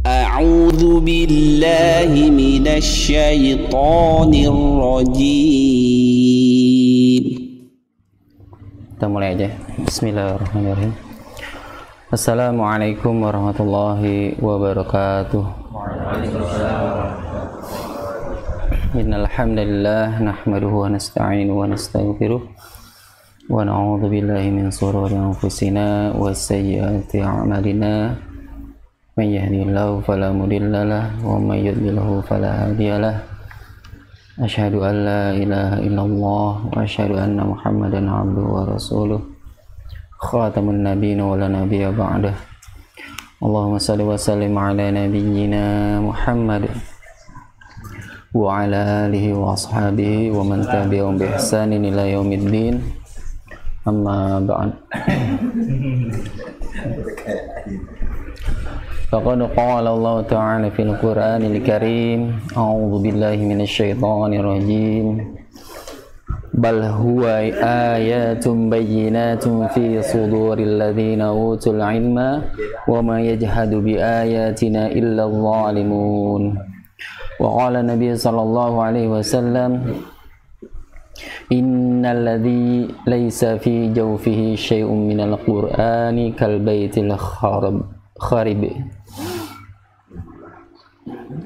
أعوذ بالله من الشيطان الرجيم. Kita mulai aja. Bismillahirrahmanirrahim. Assalamualaikum warahmatullahi wabarakatuh. Innal hamdalillah nahmaduhu wa nasta'inuhu wa nastaghfiruh wa na'udzu billahi min shururi anfusina wa sayyiati a'malina. Man yahdihillahu fala mudilla lahu wa may yudlilhu fala hadiyalah. Asyhadu an la ilaha illallah wa asyhadu anna Muhammadan abduhu wa rasuluh. Khatamun nabiyyin wa la nabiyya ba'dah. Allahumma shalli wa sallim ala nabiyyina Muhammad wa ala alihi wa ashabihi wa man tabi'ahum bi ihsanin ila yaumiddin. Amma ba'd. Faqad qala Allah ta'ala fil Qur'anil Karim, a'udzu billahi minasy syaithanir rajim. Bal huwa ayatun bayyinatun fi suduril ladzina utul ilma wa ma yajhadu bi ayatina illa adh-dhalimun. Wa qala Nabi sallallahu alaihi wasallam, innal ladzi laysa fi jawfihi syai'un minal Qur'ani kal baitil kharib.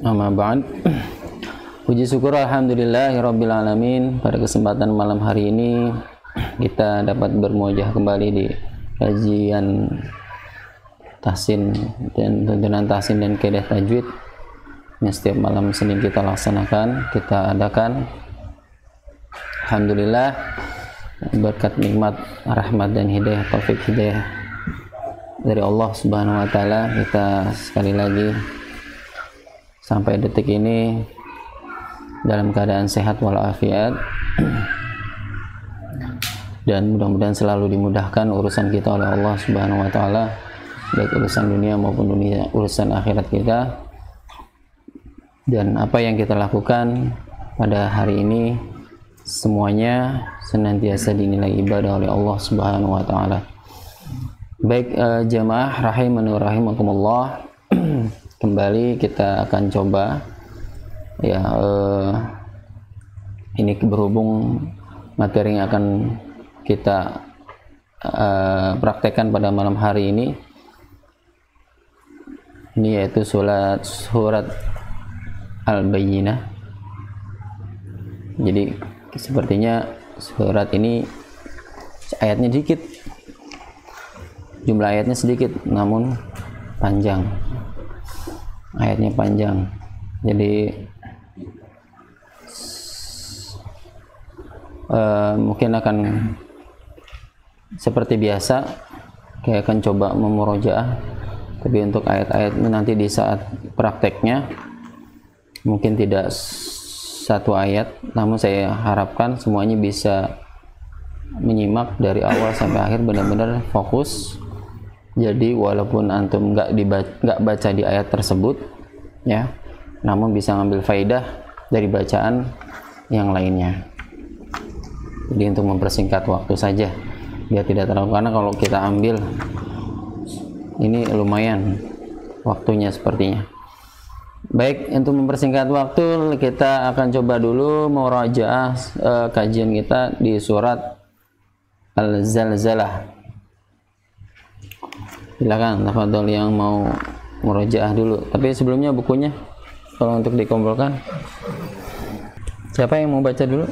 Amma ba'd. Puji syukur alhamdulillahirabbil alamin, pada kesempatan malam hari ini kita dapat bermuajah kembali di kajian tahsin dan tuntunan tahsin dan kaidah tajwid yang setiap malam Senin kita laksanakan, kita adakan. Alhamdulillah, berkat nikmat, rahmat dan hidayah, taufik hidayah dari Allah Subhanahu wa taala, kita sekali lagi sampai detik ini dalam keadaan sehat walafiat, dan mudah-mudahan selalu dimudahkan urusan kita oleh Allah Subhanahu wa taala, baik urusan dunia maupun urusan akhirat kita. Dan apa yang kita lakukan pada hari ini semuanya senantiasa dinilai ibadah oleh Allah Subhanahu wa taala. Baik, jamaah rahimani wa rahimakumullah, kembali kita akan coba ya, ini berhubung materi yang akan kita praktekkan pada malam hari ini yaitu surat Al-Bayyinah. Jadi sepertinya surat ini ayatnya dikit, jumlah ayatnya sedikit, namun panjang. Ayatnya panjang. Jadi mungkin akan seperti biasa, kayak akan coba memurojaah, tapi untuk ayat-ayat nanti di saat prakteknya mungkin tidak satu ayat, namun saya harapkan semuanya bisa menyimak dari awal sampai akhir, benar-benar fokus. Jadi walaupun antum nggak baca di ayat tersebut ya, namun bisa ngambil faidah dari bacaan yang lainnya. Jadi untuk mempersingkat waktu saja biar tidak terlalu, karena kalau kita ambil ini lumayan waktunya sepertinya. Baik, untuk mempersingkat waktu kita akan coba dulu murajaah kajian kita di surat Al-Zalzalah. Silakan, tafadhol yang mau murajaah dulu. Tapi sebelumnya bukunya kalau untuk dikumpulkan. Siapa yang mau baca dulu?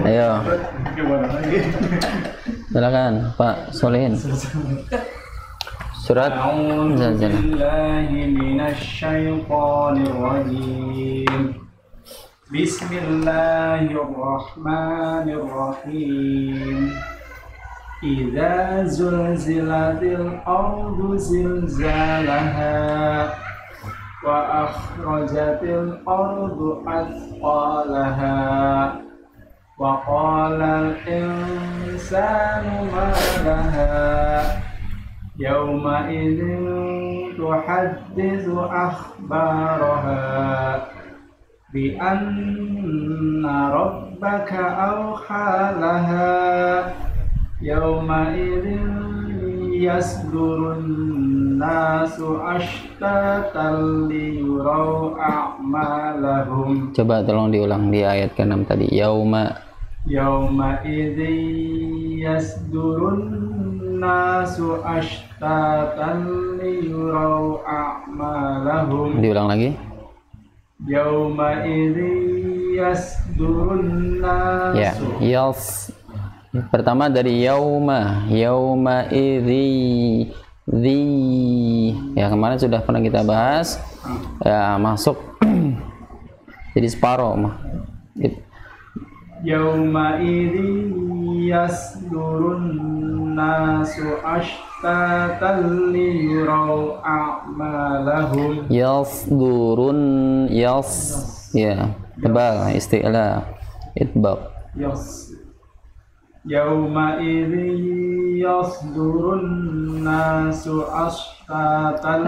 Ayo. Silakan, Pak Solihin. Surat Al-Zalzalah. Bismillahirrahmanirrahim. Idza zulzilatil ardu zilzalaha wa akhrajatil ardu athqalaha wa qala al-insanu ma laha yawma idzin tuhaddithu akhbaraha bi anna rabbaka awha laha yawma idzin yasdurun nasu ashtatan liyuraw a'malahum. Coba tolong diulang di ayat ke-6 tadi. Yauma idzi yasdurun nasu ashtatan liyuraw a'malahum. Diulang lagi. Yauma idzi yasdurun nasu. Ya, pertama dari yauma idzi ya, kemarin sudah pernah kita bahas ya, masuk jadi separuh yauma idzi yasdurun nasu ashtatan liyuraw a'malahum. Yasdurun ya, tebal isti'la itbaq. Yauma idzi yasdurun nasu ashtatan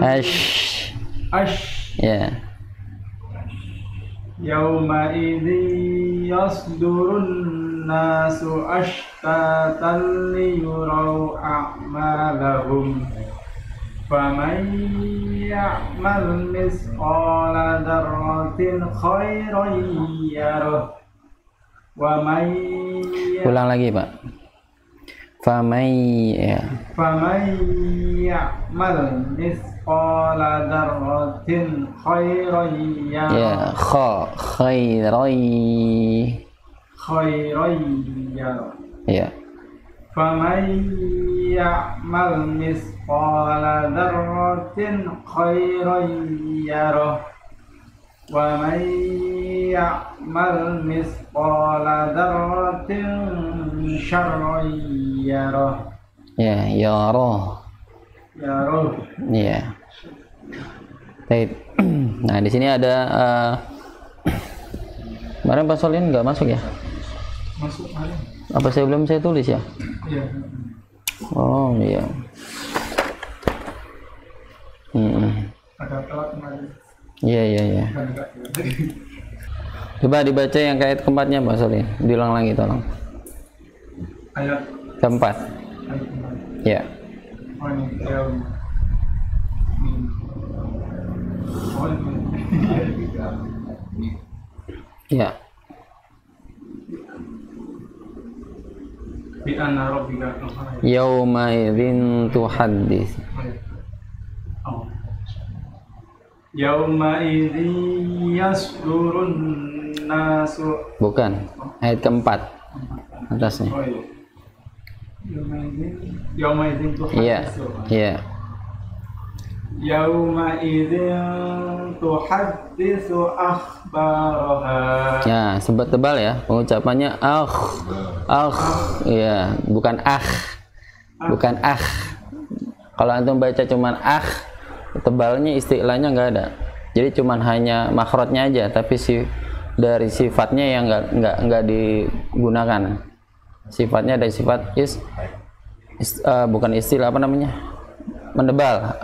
ya. Yauma idzi yasdurun nasu ashtatan liyuraw a'malahum. Faman ya'mal misqala dzarratin khairan yarah. Ulang lagi, Pak. Faman ya'mal misqala dzarratin khairan yarah. Ya, khairan yarah. Ya. Faman ya'mal misqala dzarratin khairan yarah. Wa man ya'mal misqala dzarratin syarran yarah. Ya, yarah. Ya. Baik. Nah, di sini ada kemarin Pak Solin nggak masuk ya? Masuk hari. Apa belum saya tulis ya? Iya. Oh, iya. Ada telat kemarin. Iya. Coba dibaca yang ayat keempatnya, Pak Solin. Diulang lagi tolong. Ayat keempat. Ya. Ya. Bi anna rabbika Yauma idzin tuhaddits. Yauma idzin yasdurun nasu. Bukan, ayat keempat atasnya. Yauma idzin tuhaddits. Iya. Yauma idzin tuhadditsu akhbaraha. Ya, sempat tebal ya pengucapannya ya, bukan bukan kalau antum baca cuman tebalnya istilahnya nggak ada, jadi cuman hanya makhrajnya aja, tapi dari sifatnya yang nggak digunakan. Sifatnya dari sifat bukan istilah, apa namanya, mendebal.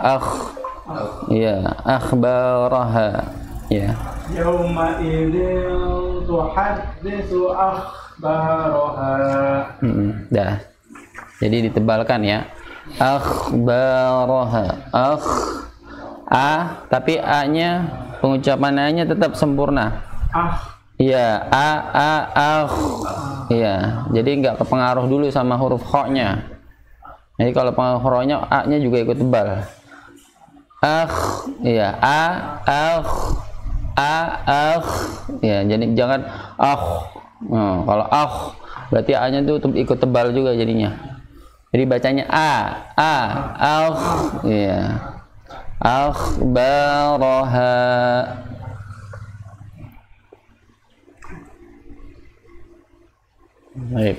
Ya, akhbaraha. Ya. Yauma idzin tuhadditsu akhbaraha. Dah. Jadi ditebalkan ya. Akhbaraha. Tapi A-nya, pengucapan A-nya tetap sempurna. Iya, iya. Jadi nggak kepengaruh dulu sama huruf kha-nya. Jadi kalau pengaruhnya A-nya juga ikut tebal. Iya, ya, jadi jangan kalau berarti A-nya tuh ikut tebal juga jadinya. Jadi bacanya iya. Akhbaraha. Baik.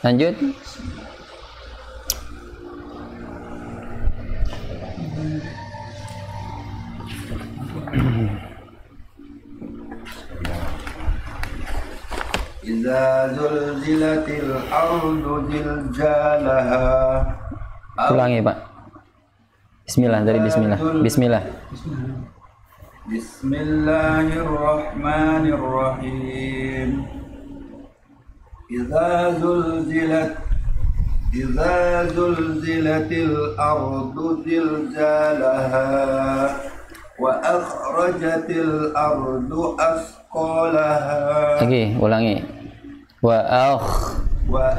Lanjut. Idza zulzilatil ardu zilzalaha. Ulangi, Pak. Bismillah, dari bismillah. Bismillah. Bismillahirrahmanirrahim. Idza zulzilat Idza zulzilatil ardu zilzalaha wa akhrajatil ardu asqalaha. Oke, ulangi. Wa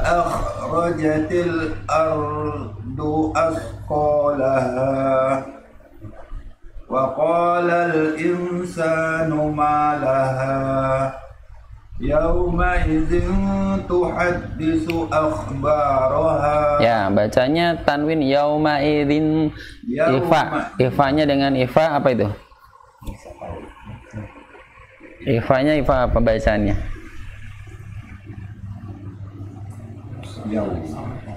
akhrajatil ardu asqalaha wa qala al insanu ma laha yawma idzin tuhaddisu akhbaraha. Ya, bacanya tanwin yauma idzin. Ifanya dengan ifa apa itu? Ifanya ifa apa bacaannya?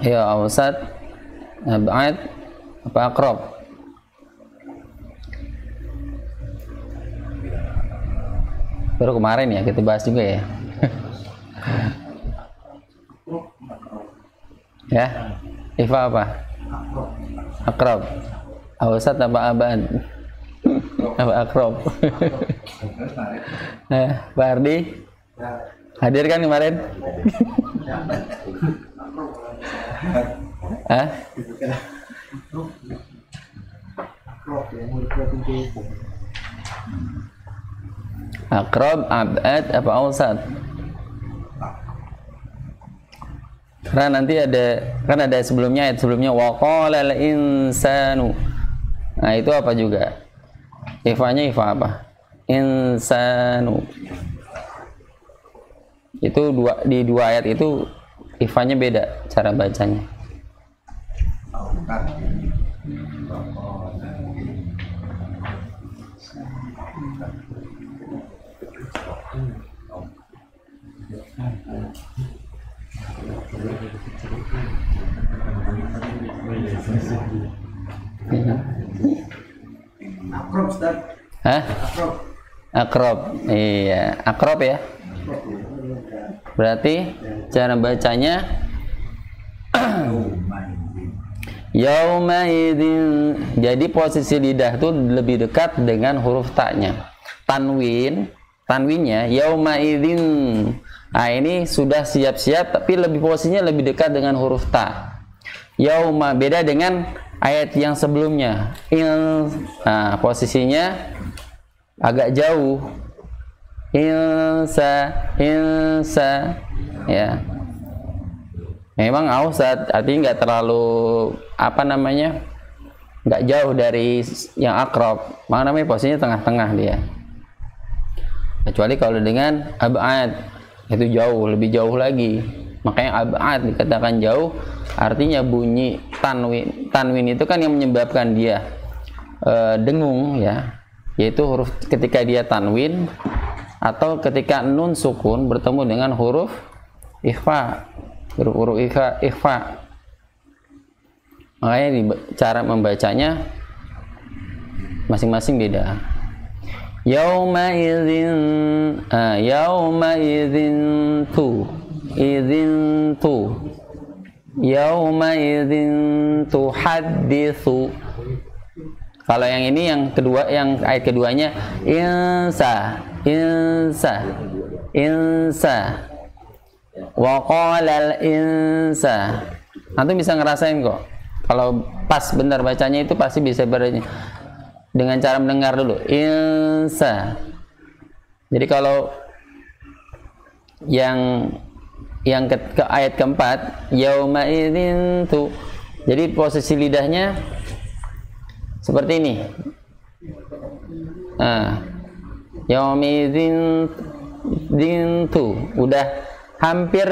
Ya, awsat, ab'ad, apa aqrab? Baru kemarin ya kita bahas juga ya. Ya, ifa apa? Aqrab. Awsat apa ab'ad? Apa aqrab? Pak Ardi hadir kan kemarin? Hah? Aqrab, ab'ad, apa awsat? Karena nanti kan ada sebelumnya, ayat sebelumnya waqala al insanu. Nah, itu apa juga? Ifanya ifa apa? Insanu. Itu di dua ayat itu ifanya beda cara bacanya. Akrob, Ustaz. Hah? Akrob. Iya, akrob ya. Berarti cara bacanya yauma idzin. Jadi posisi lidah itu lebih dekat dengan huruf ta-nya. Tanwinnya yauma idzin. Nah, ini sudah siap-siap tapi posisinya lebih dekat dengan huruf ta. Yauma beda dengan ayat yang sebelumnya. Nah, posisinya agak jauh. Insa ya. Memang awsat artinya nggak terlalu nggak jauh dari yang akrab. Mana namanya posisinya tengah-tengah dia. Kecuali kalau dengan ab'ad itu jauh, lebih jauh lagi. Makanya ab'ad dikatakan jauh, artinya bunyi tanwin itu kan yang menyebabkan dia dengung ya, yaitu huruf ketika dia tanwin atau ketika nun sukun bertemu dengan huruf ikhfa, huruf ikhfa. Makanya cara membacanya masing-masing beda. Yauma idzin tu yauma idzin tuhadditsu. Kalau yang ini yang kedua, yang ayat keduanya insa wa qala al insa. Antum bisa ngerasain kok. Kalau pas benar bacanya itu pasti bisa dengan cara mendengar dulu insa. Jadi kalau yang ke ayat keempat yauma idzin tu, jadi posisi lidahnya seperti ini. Yauma idzin tu udah hampir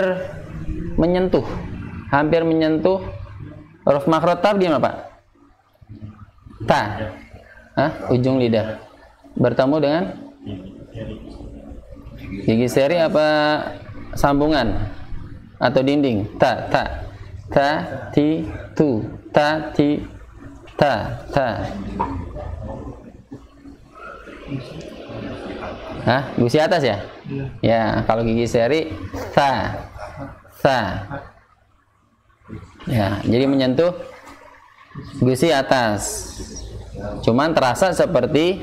menyentuh huruf makhraj ta di mana Pak? Ta. Ujung lidah bertemu dengan gigi seri apa sambungan atau dinding? Ta ti tu ta ti ta. Gusi atas ya? Ya, kalau gigi seri ta. Ya, jadi menyentuh gusi atas. Cuman terasa seperti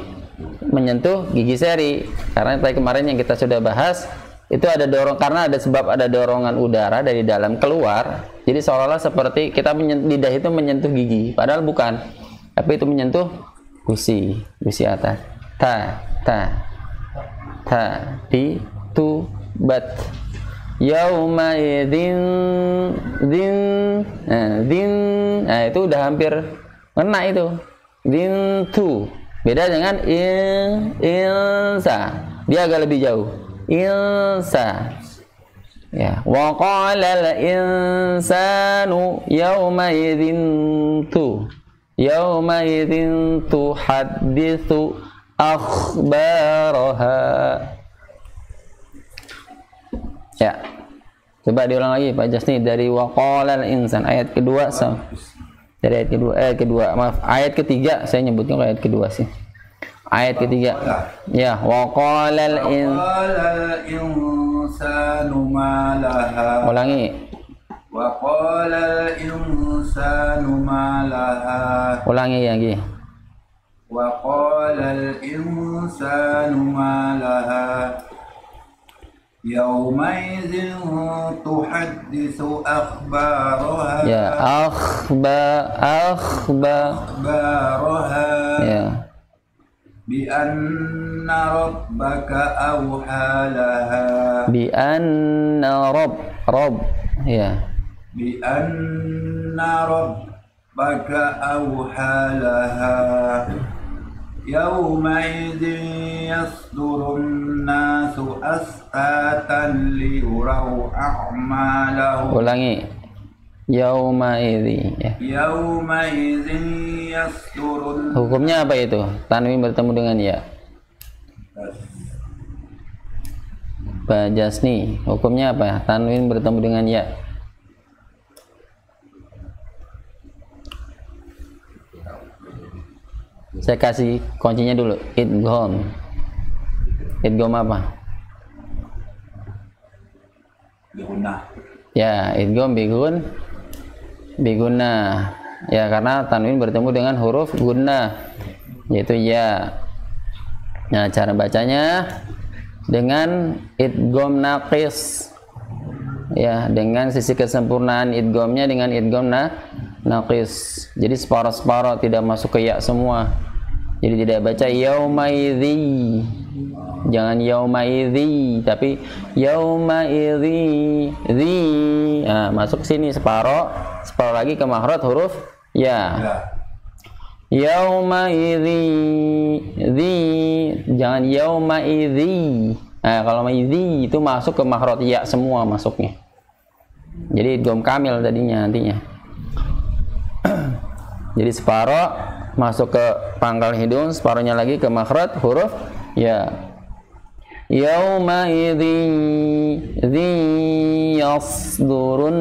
menyentuh gigi seri karena tadi kemarin yang kita sudah bahas itu ada karena ada sebab ada dorongan udara dari dalam keluar, jadi seolah-olah seperti kita lidah itu menyentuh gigi, padahal bukan, tapi itu menyentuh gusi atas. Ta di tu bat yauma idzin itu udah hampir kena itu. Din tu beda dengan insa, dia agak lebih jauh. Insa, ya. Wa qala al insanu yauma idzin tuhadditsu akhbaraha. Ya, coba diulang lagi Pak Jasni dari wa qala al insan ayat kedua dari ayat kedua, maaf, ayat ketiga saya nyebutnya ayat kedua sih. Ayat ketiga, ya, wa qalal insanu ma laha. Ulangi. Wa qalal insanu ma laha. Ulangi lagi. Wa qalal insanu ma laha. Yaumaizin tuhaddisu akhbaraha. Ya, akhbaraha. Ya. Bi anna rabbaka awhalaha. Bi anna rabb ya. Bi anna rabbaka awhalaha. Yauma idzin yasdurun nasu as'atan liyuraw a'malahum. Ulangi. Yauma idzi ya. Yauma idzin yasdurun. Hukumnya apa itu? Tanwin bertemu dengan ya. Pak Jasni, hukumnya apa? Tanwin bertemu dengan ya. Saya kasih kuncinya dulu. Idgham. Idgham apa? Biguna. Ya, idgham biguna. Ya, karena tanwin bertemu dengan huruf gunnah, yaitu ya. Nah, cara bacanya dengan idgham naqis. Ya, dengan sisi kesempurnaan idghamnya dengan idgham naqis. Jadi separuh-separuh, tidak masuk ke ya semua. Jadi tidak baca yaumaidzi. Jangan yaumaidzi, tapi yaumaidzi. Nah, masuk sini separuh lagi ke makhraj huruf ya. Yaumaidzi. Jangan yaumaidzi. Nah, kalau maidzi itu masuk ke makhraj ya semua masuknya. Jadi idgham kamil tadinya nantinya. Jadi separuh masuk ke pangkal hidung, separuhnya lagi ke makhraj huruf ya. Yauma idzi yasdurun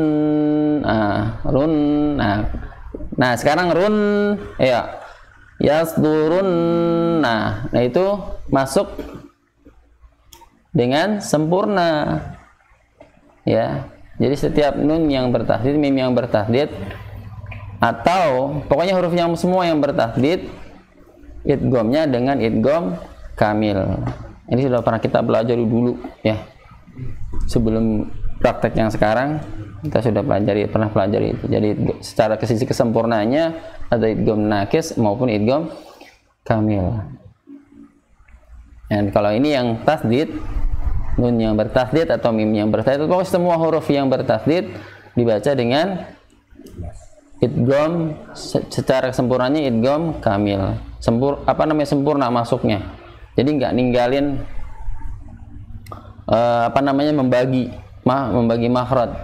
run. Nah, sekarang run ya. Yasdurun. Nah, itu masuk dengan sempurna. Ya. Jadi setiap nun yang bertasydid, mim yang bertasydid, atau pokoknya huruf yang semua yang bertasydid, idghamnya dengan idgham kamil. Ini sudah pernah kita pelajari dulu ya. Sebelum praktek yang sekarang kita sudah pernah pelajari itu. Jadi secara sisi kesempurnaannya ada idgham naqis maupun idgham kamil. Dan kalau ini yang tasydid, nun yang bertasydid atau mim yang bertasydid, pokoknya semua huruf yang bertasydid dibaca dengan idgham secara kesempurnanya idgham kamil. Sempurna masuknya. Jadi nggak ninggalin membagi makhraj.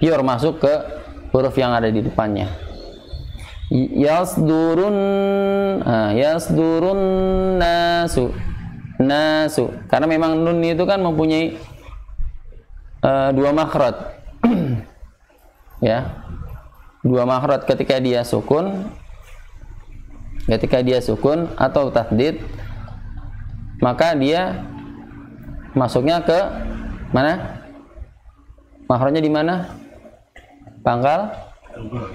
Pure masuk ke huruf yang ada di depannya. Yasdurun nasu. Karena memang nun itu kan mempunyai dua makhraj. Ya. Dua makhraj ketika dia sukun atau tasydid, maka dia masuknya ke mana? Makhrajnya di mana? Pangkal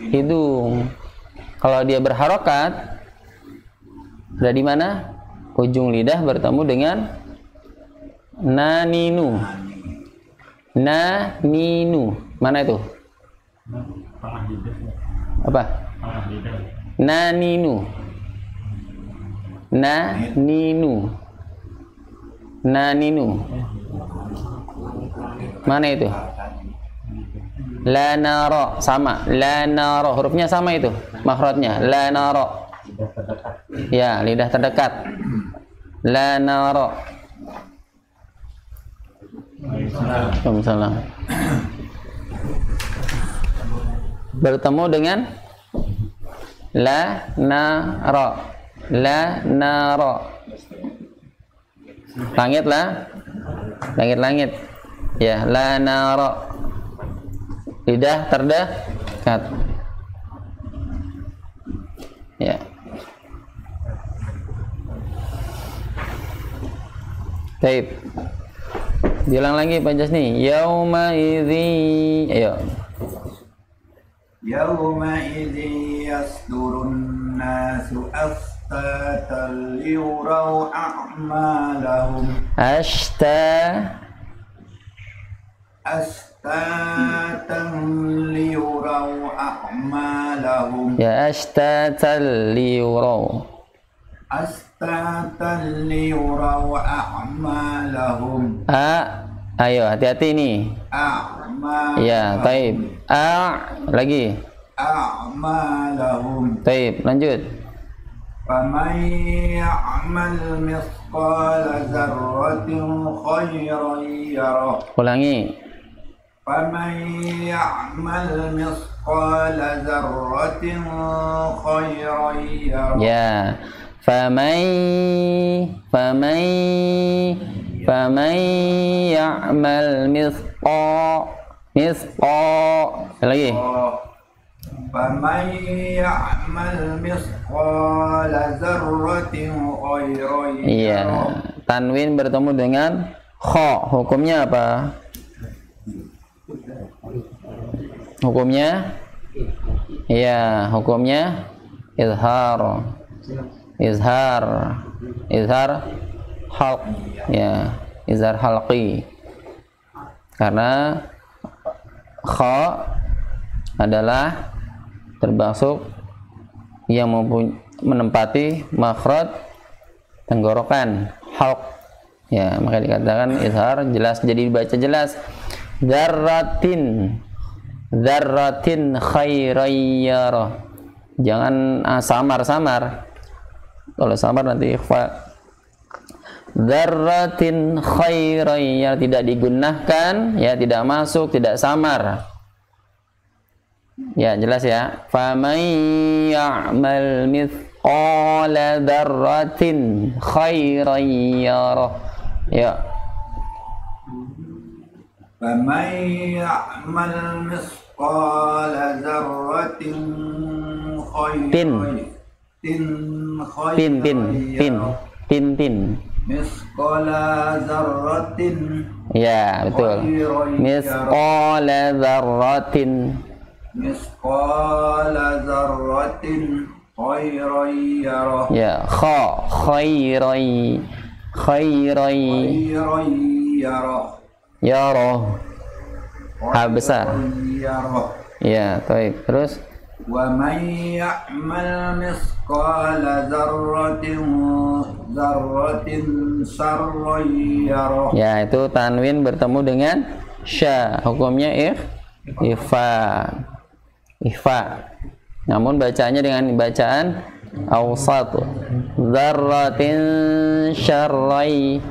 hidung. Kalau dia berharokat, berada di mana? Ujung lidah bertemu dengan naninu. Naninu. Mana itu? Apa? Naninu. Naninu. Naninu. Mana itu? La nara, sama. La nara, hurufnya sama itu, makhrajnya. La nara. Ya, lidah terdekat. La nara. Waalaikumsalam. Bertemu dengan la nara. La nara. Langit lah. Langit-langit. Ya, la nara. Lidah terdekat. Ya. Baik. Bilang lagi Pak Jasni. Yauma idzi. Ayo. Yauma idzi yasdurun nasu astatan liyuraw a'malahum. Astatan liyuraw a'malahum. Ya, ashtatan liyuraw. Astatan liyuraw a'malahum. Ayo hati-hati nih. A'malahum. Ya, taib. Lagi. A'malahum. Taib, lanjut. Faman ya'mal mithqala dzarratin khairan yarah. Ulangi. Faman ya'mal mithqala dzarratin khairan yarah. Ya. Faman ya'mal lagi. Faman ya'mal mithqala dzarratin khairan yarah. Iya. Tanwin bertemu dengan kha. Hukumnya apa? Hukumnya? Iya, hukumnya izhar. Izhar halq, ya, izhar halqi. Karena kha adalah termasuk yang menempati makhraj tenggorokan, halq. Ya, maka dikatakan izhar, jelas, jadi dibaca jelas. Dzarratin khairan. Jangan samar-samar. Kalau samar nanti ikhfa. Dzarratin khairan, ya, tidak digunakan, ya, tidak masuk, tidak samar. Ya, jelas ya. Faman ya'mal mithqala dzarratin khairan yarah. Ya. Faman ya'mal mithqala dzarratin khairan. Tin. Misqala dzarratin. Ya, betul. Misqala dzarratin. Misqala dzarratin khairan yarah. Ya, khairan yarah. Yarah. Ha besar. Yarah. Ya, baik. Terus Wa man ya'mal mithqala dzarratin syarran yarah. ya, itu tanwin bertemu dengan sya. Hukumnya ikhfa. Namun bacanya dengan bacaan awsat. Dzarratin syarrai.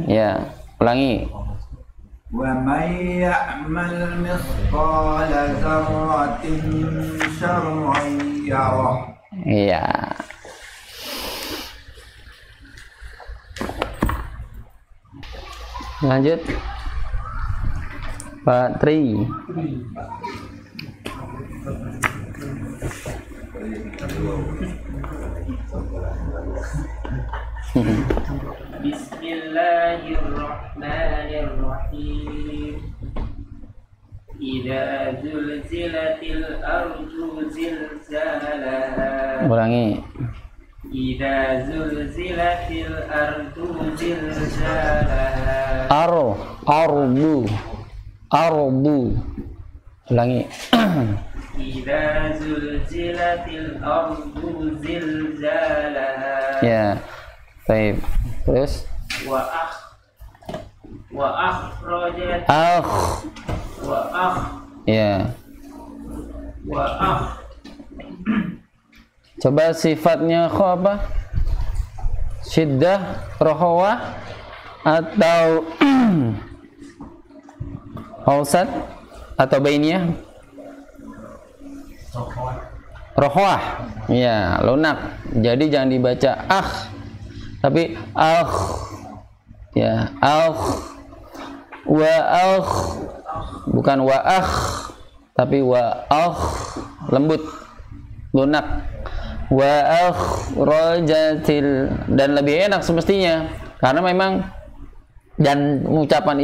Ya, ulangi. Wa man ya'mal mithqala dzarratin syarran yarah. Iya. Lanjut Pak Tri. Bismillahirrahmanirrahim. Idza zulzilatil ardu zilzalaha. Ulangi. Idza zulzilatil ardu zilzalaha. Ardu. Ulangi. Idza zulzilatil ardu zilzalaha. Ya. Baik. Terus wa akhrajat ya. Coba sifatnya kho apa? Syiddah, rohawah, atau ausat, atau bainiyah? Rohawah. Ya, lunak. Jadi jangan dibaca tapi ya, bukan tapi lembut, lunak. Rojatil, dan lebih enak semestinya karena memang, dan ucapan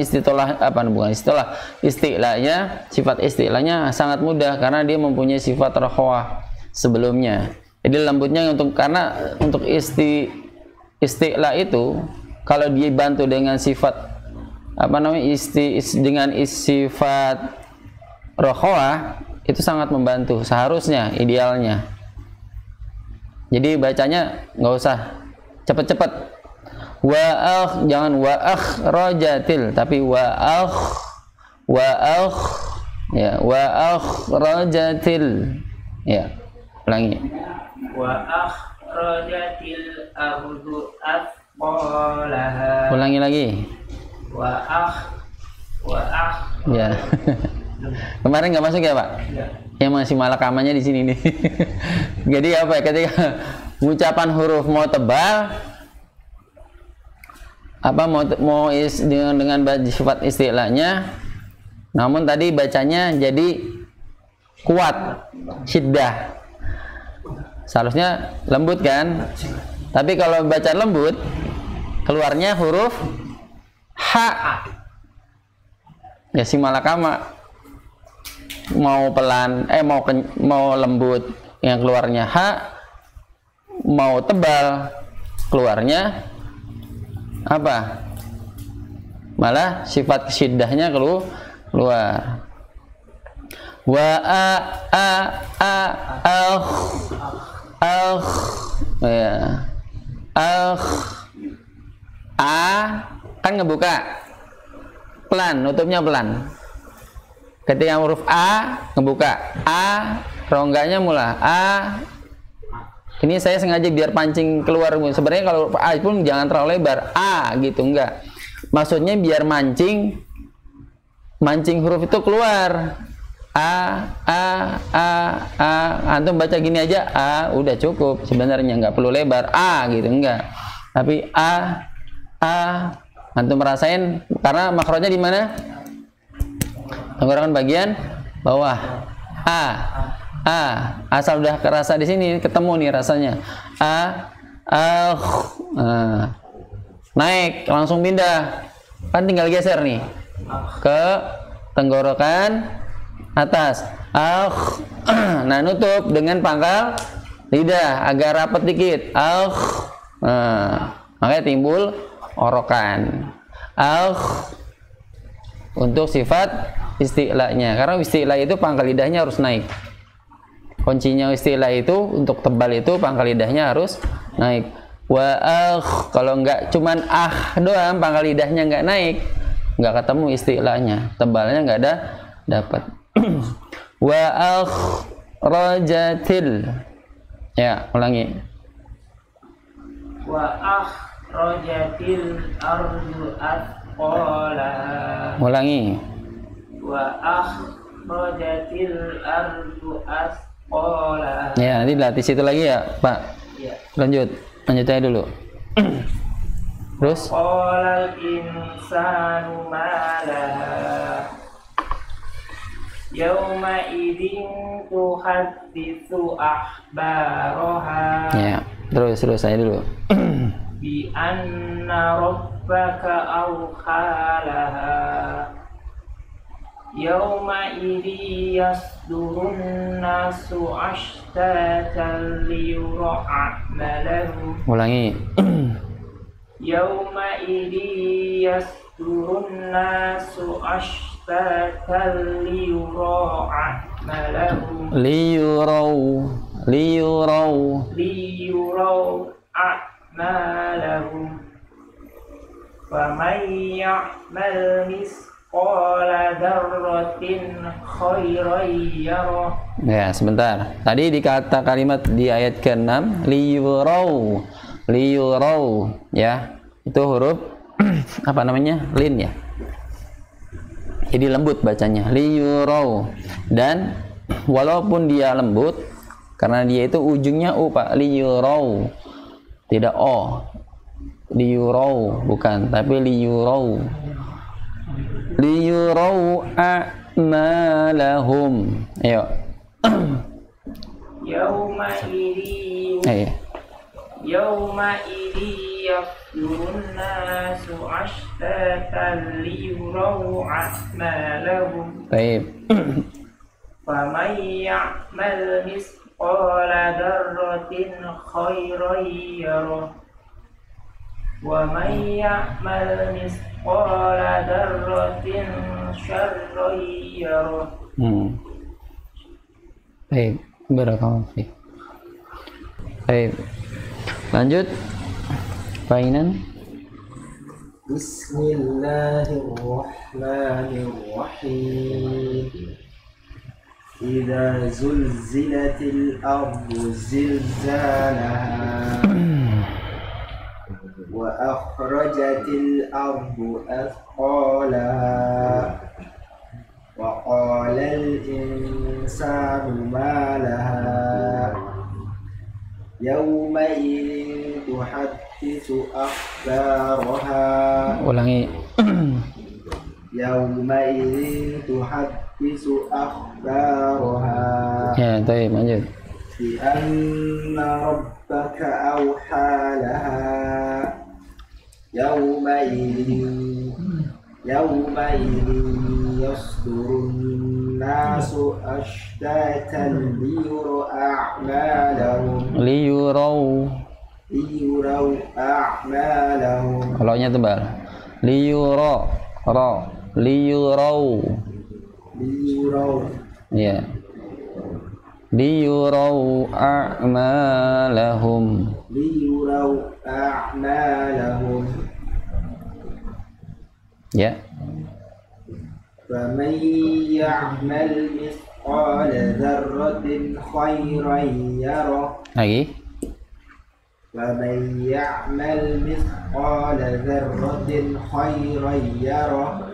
istilahnya, sifat istilahnya sangat mudah karena dia mempunyai sifat rohawah sebelumnya. Jadi lembutnya karena untuk istilah itu kalau dia bantu dengan sifat dengan sifat rohawah itu sangat membantu seharusnya, idealnya. Jadi bacanya nggak usah cepet-cepet. Jangan rojatil, tapi ya, rojatil. Ya, ulangi. Rojatil ardu athqalaha. Ulangi lagi. Ya. Kemarin nggak masuk ya, Pak? Ya. Yang masih malakamanya di sini nih. Jadi apa ya, ketika ucapan huruf mau tebal, dengan sifat istilahnya, namun tadi bacanya jadi kuat, syiddah. Seharusnya lembut kan? Tapi kalau baca lembut, keluarnya huruf ha. Ya si malakama. Mau pelan, mau lembut yang keluarnya ha, mau tebal keluarnya apa? Malah sifat syiddahnya keluar. Ya. Kan ngebuka pelan, nutupnya pelan. Ketika huruf A ngebuka, rongganya mula Ini saya sengaja biar pancing keluar. Sebenarnya kalau huruf A pun jangan terlalu lebar, gitu, enggak. Maksudnya biar mancing huruf itu keluar. Antum baca gini aja, udah cukup sebenarnya, nggak perlu lebar, gitu, enggak. Tapi antum merasain karena makrojnya di mana? Tenggorokan bagian bawah. Asal udah kerasa di sini, ketemu nih rasanya. Naik, langsung pindah. Kan tinggal geser nih ke tenggorokan atas. Nah, nutup dengan pangkal lidah agak rapat dikit. Makanya timbul orokan. Untuk sifat istilahnya, karena istilah itu pangkal lidahnya harus naik. Kuncinya istilah itu untuk tebal itu pangkal lidahnya harus naik. Kalau enggak cuman doang, pangkal lidahnya enggak naik, enggak ketemu istilahnya, tebalnya enggak ada dapat. Rojatil. Ya, ulangi. Rojatil ardu athqalaha. Ulangi. Rojatil ardu athqalaha. Ya, nanti latih situ lagi ya, Pak. Ya. Lanjut aja dulu. Terus? Qolal insanu malaha. Yauma idzin tuhadditsu akhbaraha. Ya, terus saya dulu. Bi anna rabbaka awhalaha. Yawma'idzi yasdurun nasu ashtatan liyura a'malahum. Ulangi. Yawma'idzi yasdurun nasu ashtatan liyura a'malahum. Liyurau a'malahum. Faman ya'mal misqala dzarratin khairan yarah. Ya, sebentar. Tadi di kata kalimat di ayat ke-6 liyurau. Ya. Itu huruf apa namanya? Lin ya. Jadi lembut bacanya. Liyurau. Dan walaupun dia lembut karena dia itu ujungnya u Pak, liyurau. Tidak o. Liyurau bukan, tapi liyurau. Liyurau a'malahum. Ayo. Yawma'idzi yasdurun nasu ashtatan liyurau a'malahum. Baik. Faman ya'mal misqala dzarratin khairan yarah. Wa man ya'mal misqala dzarratin syarran yarah. Baik, barakallahu fiik. Baik. Lanjut. Fainan. Bismillahirrahmanirrahim. Idza zulzilatil ardu zilzalaha wa akhrajatil ardu athqalaha wa qalal insanu ma laha yawma idzin tuhadditsu akhbaraha. Ulangi. Yawma idzin tuhadditsu akhbaraha. Ya, baik, lanjut. Bi anna rabbaka awha laha yawma idzin yasdurun nasu ashtatan liyurau a'malahum. Liyurau a'malahum. Kalau nya tebal. Liyurau. Ya. Liyurau a'malahum. Ya. فمن يعمل مثقال ذرة خيرا يره. Lagi. فمن يعمل مثقال ذرة خيرا يره.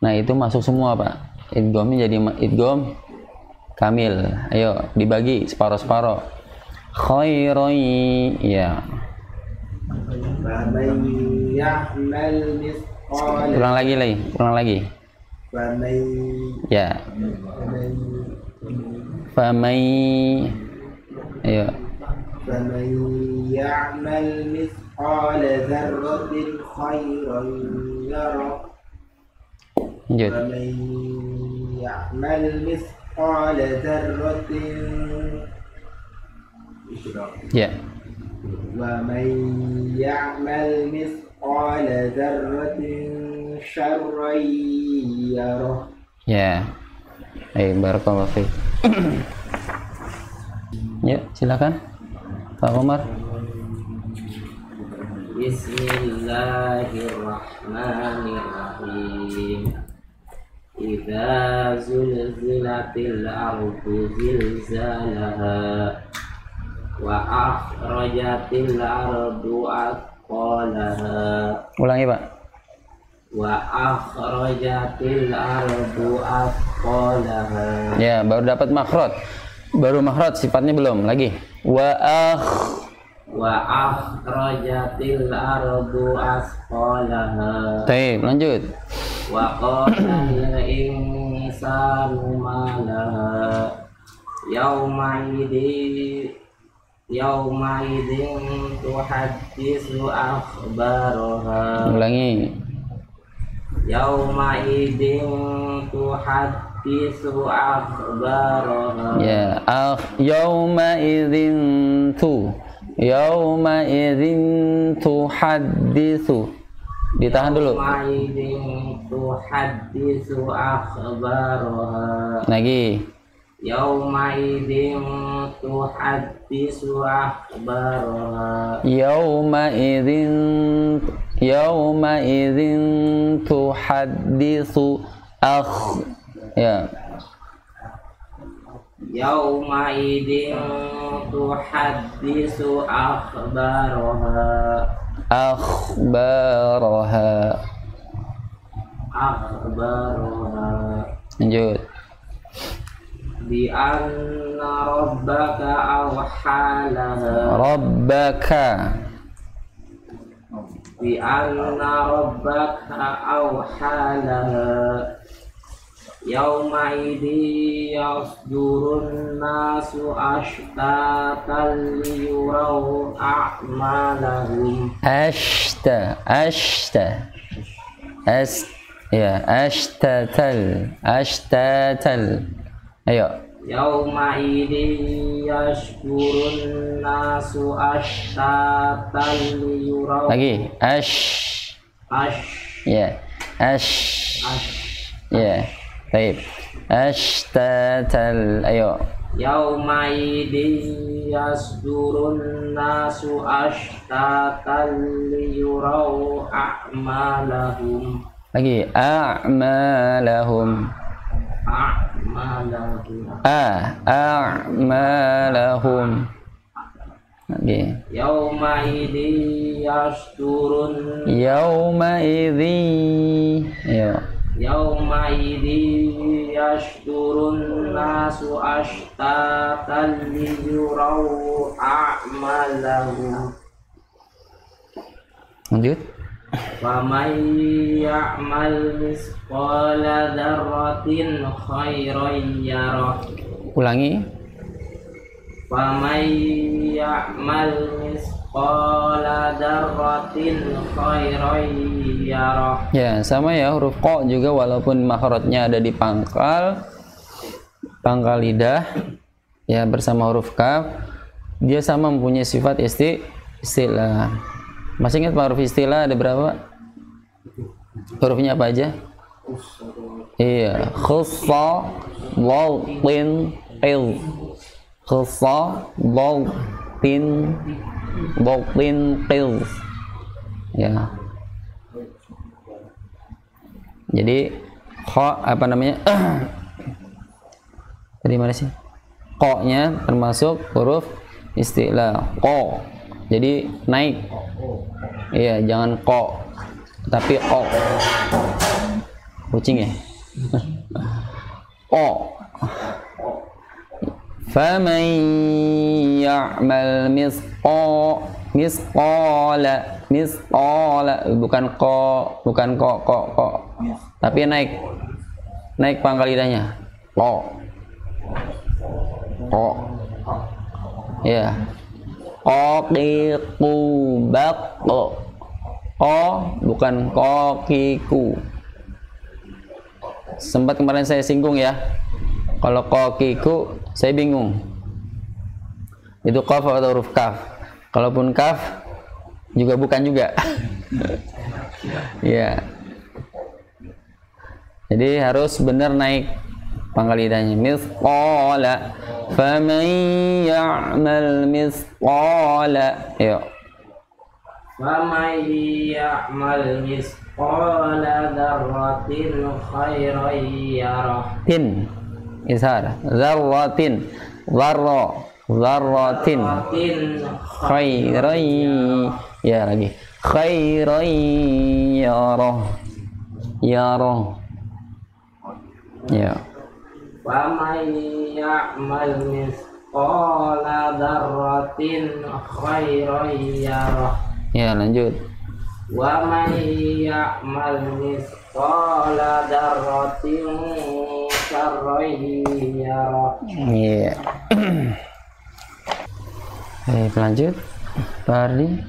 Nah, itu masuk semua, Pak. Idghamnya jadi idgham kamil. Ayo, dibagi separuh-separuh. Khairan ya. فمن يعمل مثقال. Ulang lagi. Ya. Famai. Ayo. فمن يعمل مثقال ذرة خيرا يره. Lanjut. ومن يعمل مثقال ذرة. Ya. ومن يعمل مثقال ذرة شرا يره. Ya. Barakallahu fiik. Ya, silakan Pak Omar. Bismillahirrahmanirrahim. Idza zulzilatil ardu zilzalaha wa akhrajatil ardu athqalaha. Ulangi, Pak. Wa akhrajatil ardu athqalaha. Ya, baru dapat makhraj. Baru makhraj, sifatnya belum. Lagi. Wa akhrajatil ardu athqalaha. Baik, lanjut. Wa qala lil insanu ma laha yawma idzin tuhaddisu akhbaraha. Ulangi. Yauma idin tuhaddisu akhbaraha. Ya, yauma idzin tuhaddisu. Ditahan dulu. Yauma idin tuhaddisu akhbaraha. Lagi. Yauma idin tuhaddisu akhbaraha. Yauma idzin tuhaddisu ya. Yauma idin tuhaddisu akhbaraha. Lanjut. Bi anna rabbaka awhalaha. Bi anna rabbaka awhalaha. Yauma idin yasdurun nasu ashtatan liyuraw a'malahum. Ashtatal. Ayo. Yauma idin yasdurun nasu ashtatan liyuraw. Lagi. Ya. Baik. Ashtatal. Ayo. Yauma idin yasdurun nasu ashtatan liyuraw a'malahum. Lagi. A'malahum. Lagi. Yauma idin yasdurun. Ayo. Yauma idin yasdurun nasu ashtatan liyuraw a'malahum. Lanjut. Faman ya'mal misqala dzarratin khairan yarah. Ulangi. Faman ya'mal misqala dzarratin khairan yarah. Ya, sama ya, huruf qa juga walaupun makhrajnya ada di pangkal lidah ya bersama huruf kaf, dia sama mempunyai sifat istilah. Masih ingat huruf istilah ada berapa? Hurufnya apa aja? Iya, khassa, waw, tin, qil. Khassa, waw, tin, qil. Ya. Jadi kha apa namanya? Dari mana sih? Qa-nya termasuk huruf istilah. Qa. Jadi naik. Iya, jangan qa tapi qa. Kucing ya? Qa. Faman ya'mal misqala bukan qa tapi naik pangkal lidahnya qa ya qaqiqu baq bukan qaqiku. Sempat kemarin saya singgung ya, kalau qaqiku saya bingung itu qaf atau huruf kaf. Kalaupun kaf juga bukan juga. Ya. Jadi harus benar naik pangkal lidahnya. Misqala. Faman ya'mal misqala. Ayo. Faman ya'mal misqala dzarratin khairan yarah. Tin. Ishar. Dzarratin. Dzarratin. Khairan. Ya lagi. Khairan yarah. Ya. Faman ya'mal misqala dzarratin khairan yarah. Ya, lanjut. Wa man ya'mal misqala dzarratin syarran yarah. Iya. Lanjut. Pak Ardi.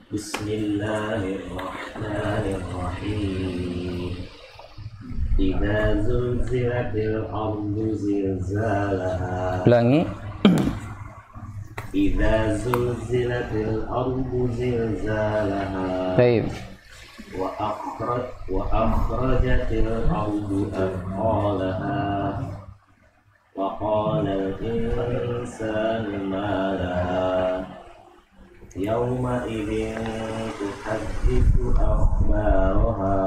Bismillahirrahmanirrahim. إذا زلزلت الأرض زلزالها Ulangi. إذا زلزلت الأرض زلزالها Baik. وأخرجت الأرض أثقالها وقال الإنسان ما لها يومئذ تحدث أخبارها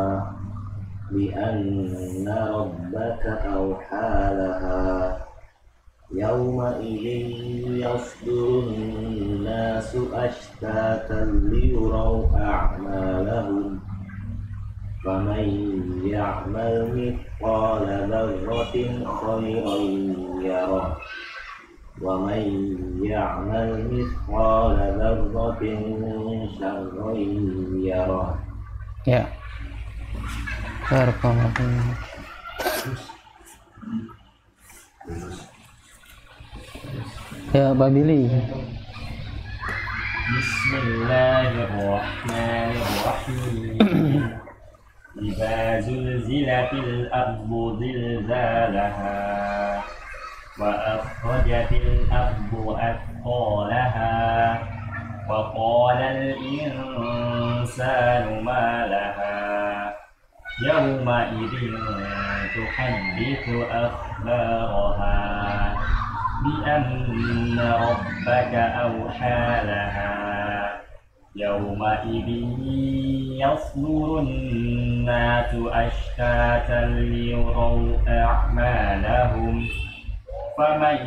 بأن ربك أوحى لها يومئذ يصدر الناس أشتاتا ليروا أعمالهم فمن يعمل مثقال ذرة خيرا يره ومن يعمل مثقال ذرة شرا يره. Ya. Ya, Pak Billy. Bismillahirrahmanirrahim. إذا زلزلت الأرض زلزالها وأخرجت الأرض أثقالها وقال الإنسان ما لها يومئذ تحدث أخبارها بأن ربك أوحى لها يومئذ يصدر الناس أشتاتا ليروا أعمالهم فمن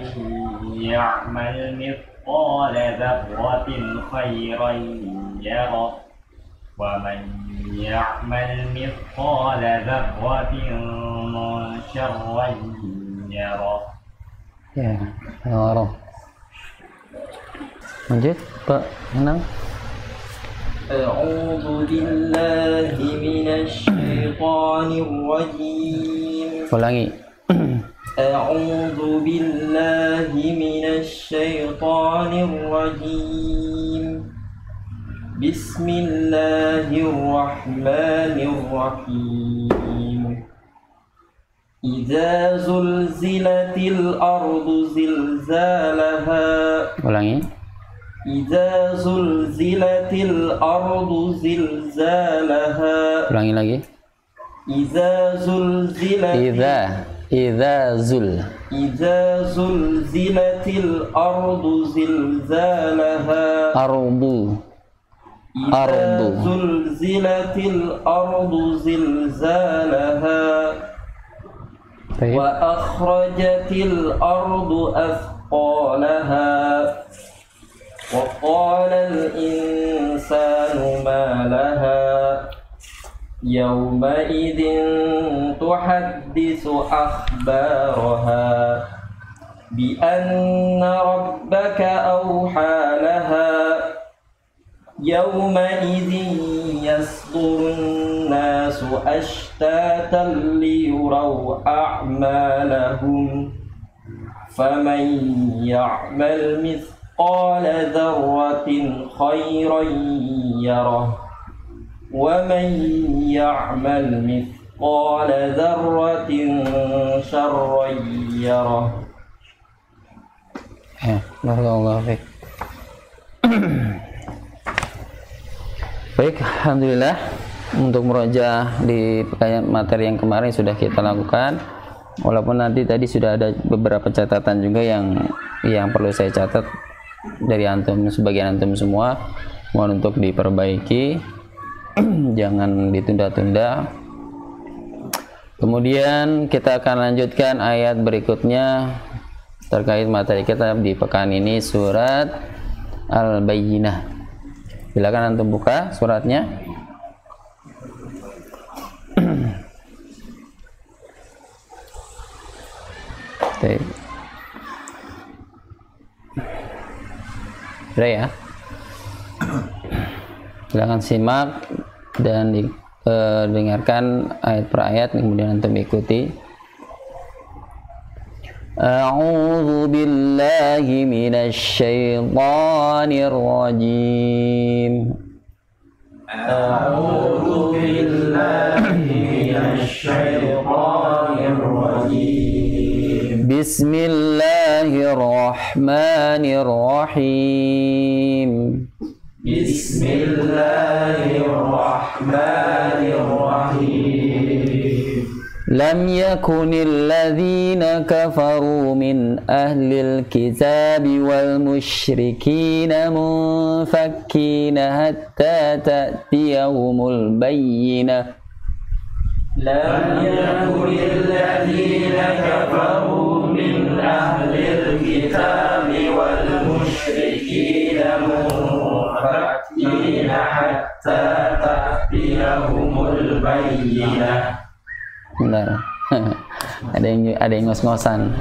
يعمل مثقال ذرة خيرا يره ومن يعمل مثقال ذرة شرا يره. Ya, Allah. Lanjut, Pak Enang. أعوذ بالله من الشيطان الرجيم. Ulangi. أعوذ بالله من الشيطان الرجيم. بسم الله الرحمن الرحيم. إذا زلزلت الأرض زلزالها. Ulangi. إذا زلزلت الأرض زلزالها. Ulangi lagi. إذا زلزلت إذا زلزلت الأرض زلزالها. إذا زلزلت الأرض زلزالها وأخرجت الأرض أثقالها وقال الإنسان ما لها يومئذ تحدث أخبارها بأن ربك أوحى لها يومئذ يصدر الناس أشتاتا ليروا أعمالهم فمن يعمل مثقال ذرة خيرا يره ومن يعمل مثقال ذرة شرا يره. Barakallahu fiik. Baik, alhamdulillah untuk murojaah di materi yang kemarin sudah kita lakukan. Walaupun nanti tadi sudah ada beberapa catatan juga yang perlu saya catat dari antum, sebagian antum semua, mohon untuk diperbaiki, jangan ditunda-tunda. Kemudian kita akan lanjutkan ayat berikutnya terkait materi kita di pekan ini, surat Al-Bayyinah. Silakan antum buka suratnya. Sudah ya. Silakan simak dan dengarkan ayat per ayat, kemudian antum ikuti. A'udzu billahi minasy syaithanir rajim. A'udzu billahi minasy syaithanir Bismillahirrahmanirrahim. Bismillahirrahmanirrahim. Lam yakunil ladzina kafaru min ahlil kitabi wal musyrikina munfakkina hatta ta'tiyahumul bayyinah. Lam yakunil ladzina kafaru min ahlil kitabi wal musyrikina munfakkina hatta ta'tiyahumul bayyinah. Bentar. ada yang ngos-ngosan.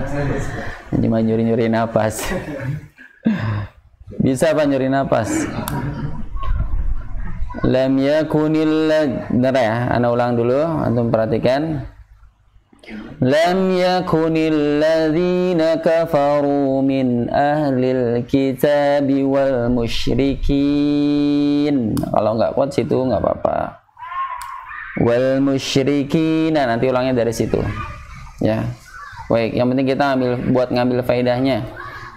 Cuma nyuri-nyuri napas. Bisa apa nyuri napas? Lam yakunil, bentar ya, ana ulang dulu, antum perhatikan. Lam yakunil ladzina kafaru min ahlil kitabi wal musyrikin. Kalau enggak kuat situ enggak apa-apa. Wal musyrikin, nanti ulangnya dari situ ya. Baik, yang penting kita ngambil faedahnya.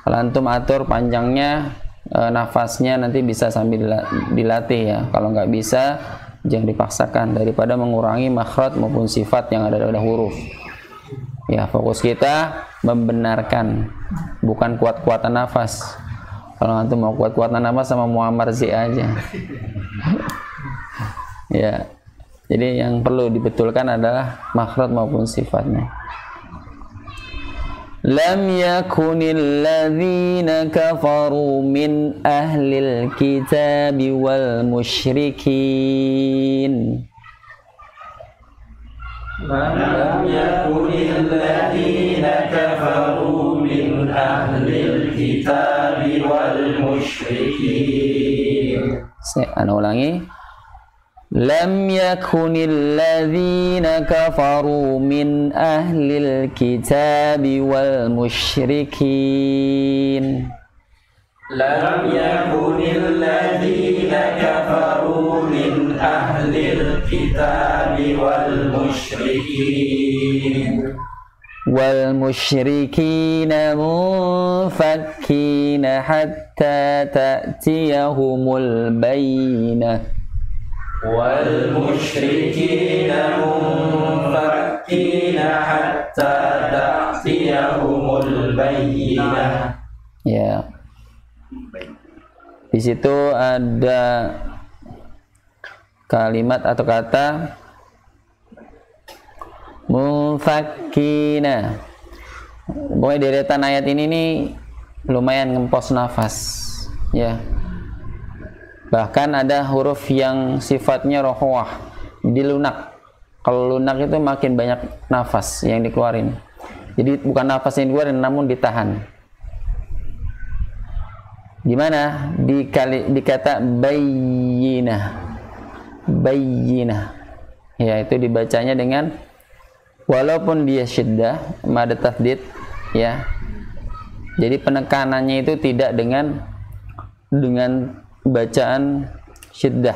Kalau antum atur panjangnya, nafasnya nanti bisa sambil dilatih ya. Kalau nggak bisa jangan dipaksakan, daripada mengurangi makhraj maupun sifat yang ada pada huruf ya. Fokus kita membenarkan, bukan kuat-kuatan nafas. Kalau antum mau kuat-kuatan nafas sama Muammar Z aja ya. Jadi yang perlu dibetulkan adalah makhraj maupun sifatnya. Lam yakunil ladzina kafaru min ahlil kitabi wal musyrikin. Lam yakunil ladzina kafaru min ahlil kitabi wal musyrikin. Saya ulangi. Lam yakunil ladzina kafaru min ahlil kitabi wal musyrikin. Lam yakunil ladzina kafaru min ahlil kitabi wal musyrikin. Wal musyrikina munfakkina hatta ta'tiyahumul bayyinah. Wal musyrikina munfakkina hatta ta'tiyahumul bayyinah. Ya. Di situ ada kalimat atau kata munfakkina. Pokoknya deretan ayat ini nih lumayan ngempos nafas ya. Bahkan ada huruf yang sifatnya rohwah, jadi lunak. Kalau lunak itu makin banyak nafas yang dikeluarin. Jadi bukan nafas yang dikeluarin, namun ditahan. Gimana? Di kata bayyinah. Bayyinah. Ya, itu dibacanya dengan, walaupun dia syiddah, mad tasdid ya. Jadi penekanannya itu tidak dengan bacaan syiddah,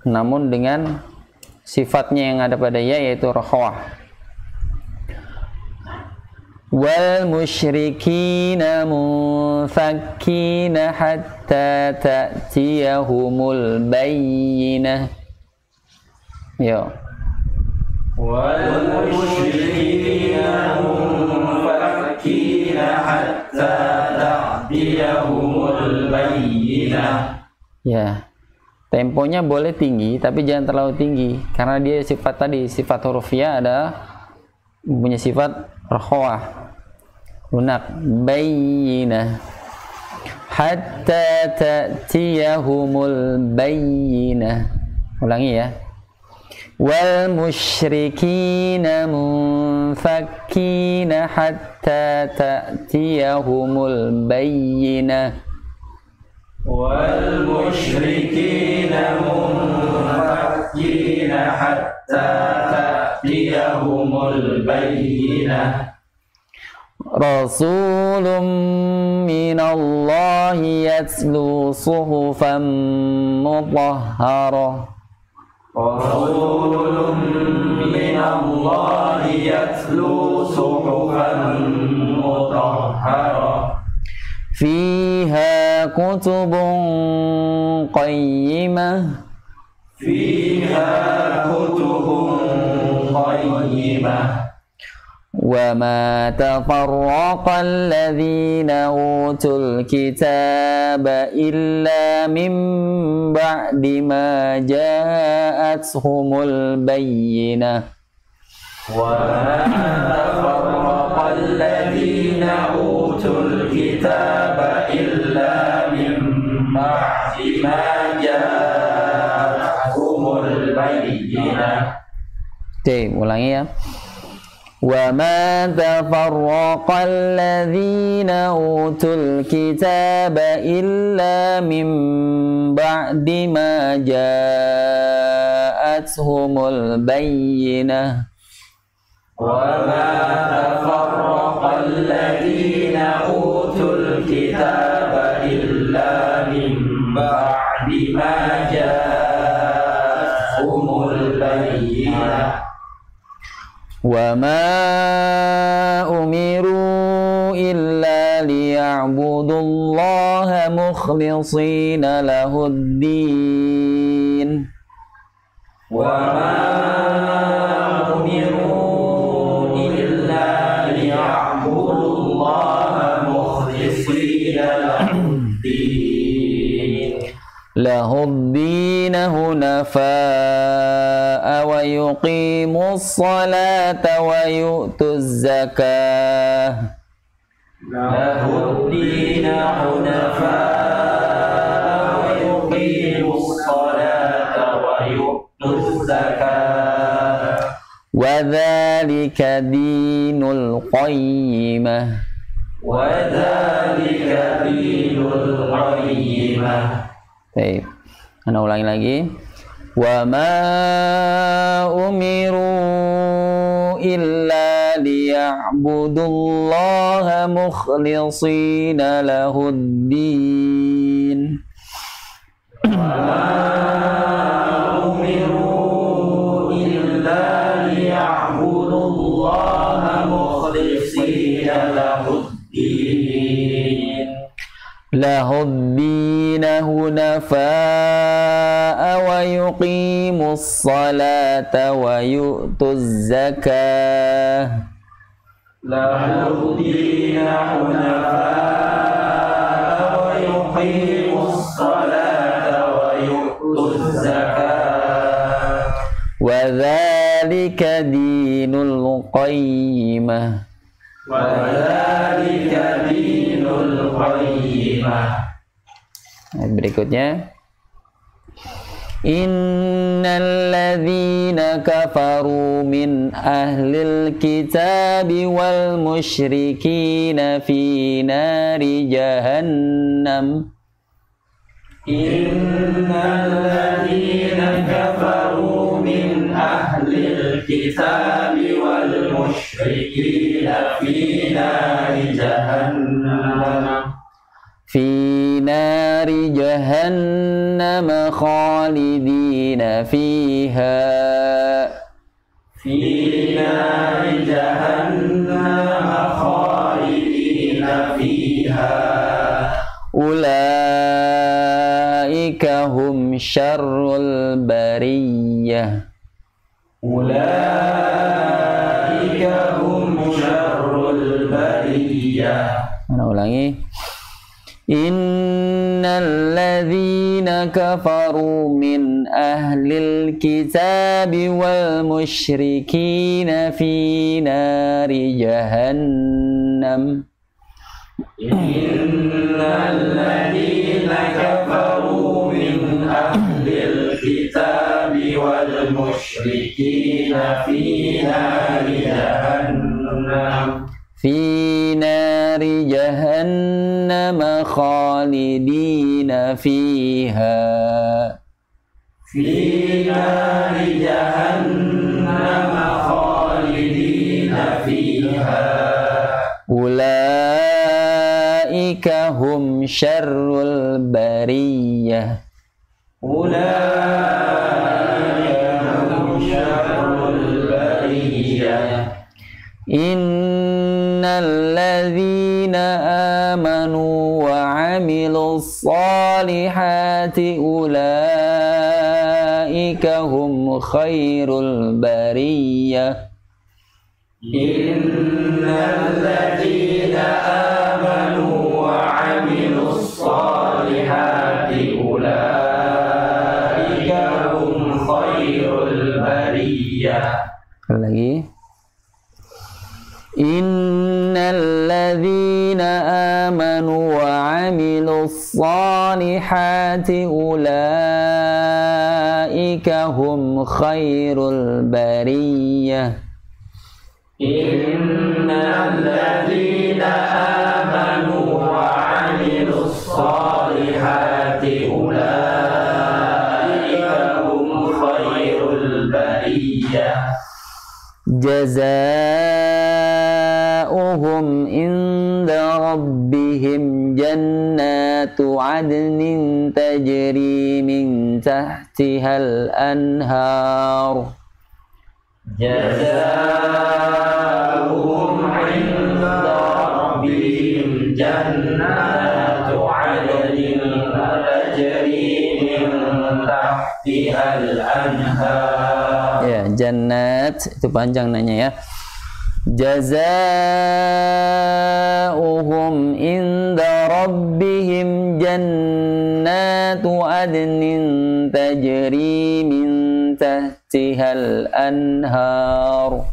namun dengan sifatnya yang ada pada ya, yaitu rohwah. Wal musyrikina munfakkina hatta ta'tiyahumul bayyinah. Yo. Wal musyrikina munfakkina hatta ta'tiyahumul bayyinah. Ya, temponya boleh tinggi, tapi jangan terlalu tinggi, karena dia sifat tadi, sifat hurufnya ada punya sifat rohwah, lunak. Bayyinah hatta ta'tiyahumul bayyinah. Ulangi ya. Wal musyrikina munfakkina hatta ta'tiyahumul bayyinah. Wal musyrikina munfakkina hatta ta'tiyahumul bayyinah. Rasulun minallahi yatlu suhufan mutahharah. Rasulun minallahi yatlu suhufan mutahharah fiha kutubun qayyimah fiha kutubun qayyimah وما تفرق الذين أوتوا الكتاب إلا من بعد ما جاءتهم البينة وما تفرق الذين أوتوا الكتاب إلا من بعد ما جاءتهم البينة. Oke, ulangi ya. وَمَا تَفَرَّقَ الَّذِينَ أُوتُوا الْكِتَابَ إِلَّا مِنْ بَعْدِ مَا جَاءَتْهُمُ الْبَيِّنَةُ وَمَا تَفَرَّقَ الَّذِينَ أُوتُوا الْكِتَابَ إِلَّا مِنْ بَعْدِ مَا جَاءَتْهُمُ الْبَيِّنَةُ وَمَا أُمِرُوا إِلَّا لِيَعْبُدُوا اللَّهَ مُخْلِصِينَ لَهُ الدِّينَ وَمَا أُمِرُوا إِلَّا لِيَعْبُدُوا اللَّهَ مُخْلِصِينَ لَهُ الدِّينَ حُنَفَاءَ وَيُقِيمُوا الصَّلَاةَ وَيُؤْتُوا الزَّكَاةَ لَهُ الدِّينَ حُنَفَاءَ وَيُقِيمُوا الصَّلَاةَ وَيُؤْتُوا الزَّكَاةَ وَذَلِكَ دِينُ الْقَيِّمَةِ وَذَلِكَ دِينُ الْقَيِّمَةِ. Baik, Anda ulangi lagi. وَمَا أُمِرُوا إِلَّا لِيَعْبُدُوا اللَّهَ مُخْلِصِينَ لَهُ الدِّينَ وَمَا أُمِرُوا إِلَّا لِيَعْبُدُوا اللَّهَ مُخْلِصِينَ لَهُ الدِّينَ حُنَفَاءَ وَيُقِيمُوا الصَّلَاةَ وَيُؤْتُوا الزَّكَاةَ لَهُ الدِّينَ حُنَفَاءَ وَيُقِيمُوا الصَّلَاةَ وَيُؤْتُوا الزَّكَاةَ وَذَلِكَ دِينُ الْقَيِّمَةِ وَذَلِكَ دِينُ الْقَيِّمَةِ. Berikutnya, Innal ladzina kafaru min ahlil kitabi wal musyrikina fi nari jahannam. Innal ladzina kafaru min ahlil kitabi wal musyrikina fi nari jahannam. Fi nari jahannam khalidina fiha. Fi nari jahannam khalidina fiha. Ulaika hum syarrul bariyah. Ulaika hum syarrul bariyah. Mana ulangi? Innal ladzina kafaru min ahlil kitabi wal musyrikina fi nari jahannam. Innal ladzina kafaru min ahlil kitabi wal musyrikina fi nari jahannam. Fi nari jahannam khalidina fiha. Fi nari jahannam khalidina fiha. Ulaika hum syarrul bariyah. Ulaika ladzina amanu wa 'amilus solihati ulaika hum khairul bariyah. Innal ladzina amanu wa 'amilus solihati ulaika hum khairul bariyah. Lagi. Innal ladzina amanu wa 'amilus solihati ulaika hum khairul bariyah. Innal ladzina amanu wa 'amilus solihati ulaika hum khairul bariyah. Jazaohum inda rabbihim jannatu 'adnin tajri min tahtihal anhar. Jazaohum inda rabbihim jannatu 'adnin tajri min tahtihal anhar. Ya, jannat itu panjang nanya ya. Jazaohum inda rabbihim jannatu adnin tajri min tahtihal anhar.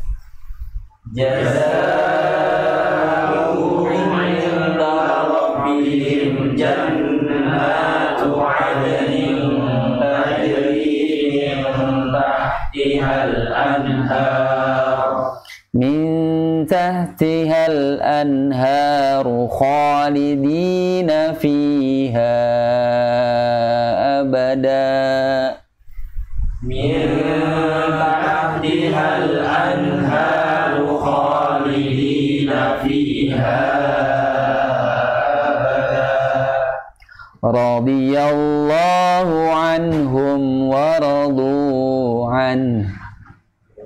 Jazaohum inda rabbihim jannatu adnin tajri min tahtihal anhar. Min tahtihal anharu khalidina fiha abada. Min tahtihal anharu khalidina fiha abada. Radiyallahu anhum wa radu anhu.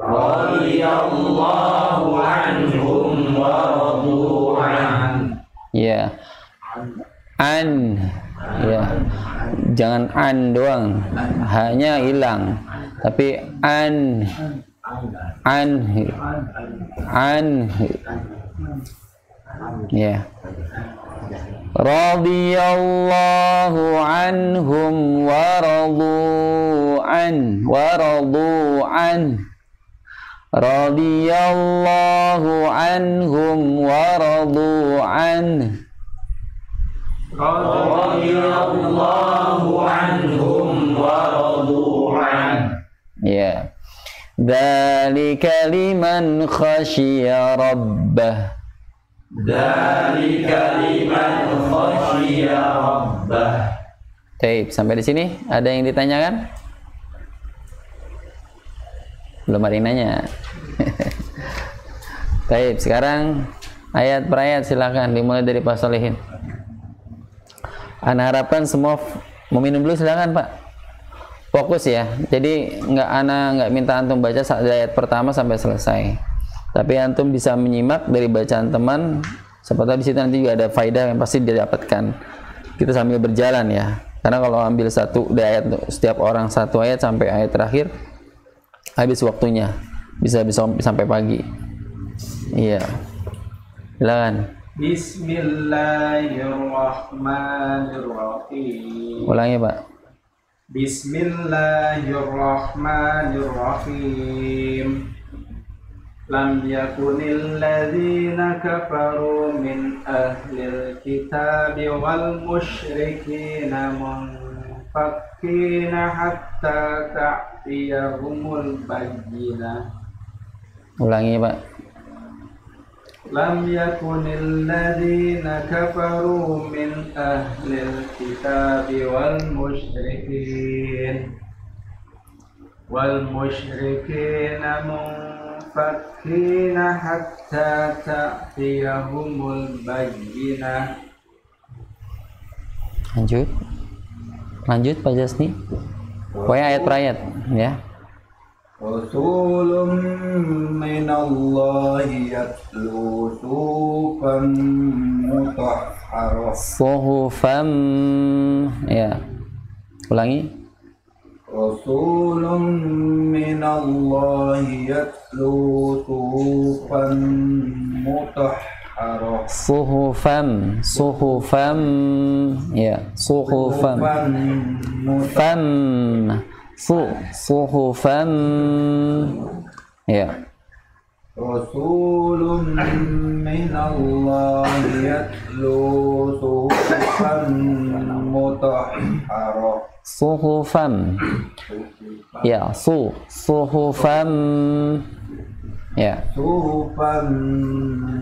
Radiyallahu anhum wa radu an. Ya. An. Ya. Jangan an doang. Hanya hilang. Tapi an. An. An. Ya. Radiyallahu anhum wa radu an. Wa radu an. Radiyallahu anhum wa radu an. Radiyallahu anhum wa radu an. Ya. Dzalika liman khasyiya rabbah. Dzalika liman khasyiya rabbah. Baik, sampai di sini ada yang ditanyakan? Belum ada yang nanya. Baik, sekarang ayat per ayat silakan dimulai dari Pak Solihin. Ana harapkan semua mau minum dulu, silakan Pak. Fokus ya. Jadi nggak minta antum baca dari ayat pertama sampai selesai. Tapi antum bisa menyimak dari bacaan teman. Siapa tahu di situ nanti juga ada faedah yang pasti didapatkan. Kita sambil berjalan ya. Karena kalau ambil satu dari ayat, setiap orang satu ayat sampai ayat terakhir, habis waktunya. Bisa sampai pagi. Iya. Silakan. Bismillahirrahmanirrahim. Ulangi, Pak. Bismillahirrahmanirrahim. Lam yakunil ladzina kafaru min ahlil kitabi wal musyrikina munfakkina hatta ta'tiyahumul bayyinah. Ulangi, Pak. Lam yakunil ladzina kafaru min ahlil kitabi wal musyrikina munfakkina hatta ta'tiyahumul bayyinah. Lanjut Pak Jasni. Pokoknya ayat per ayat ya. Rasulun minallahi yatlu suhufan mutahharah. Suhufan, ya. Ulangi. Rasulun minallahi yatlu suhufan mutahharah. Suhufan, suhufan, ya. Suhufan. Fam, suhufan, ya. Rasulun minallahi yatlu suhufan mutahharah. Suhufan, ya. Suhufan, ya. Suhufan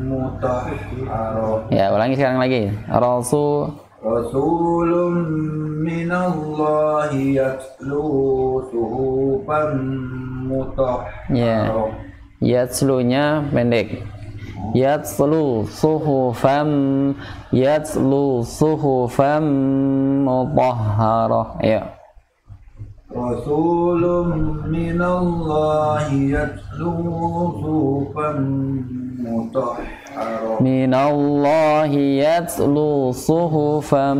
mutahharah. Ya, ulangi sekarang lagi. Rasulun minallahi yatlu suhufan mutahharah. Ya. Yatslunya pendek. Yatslu suhufan mutahharah. Ya. Rasulun minallahi yatlu suhufan mutahharah. Minallahi yatlu suhufan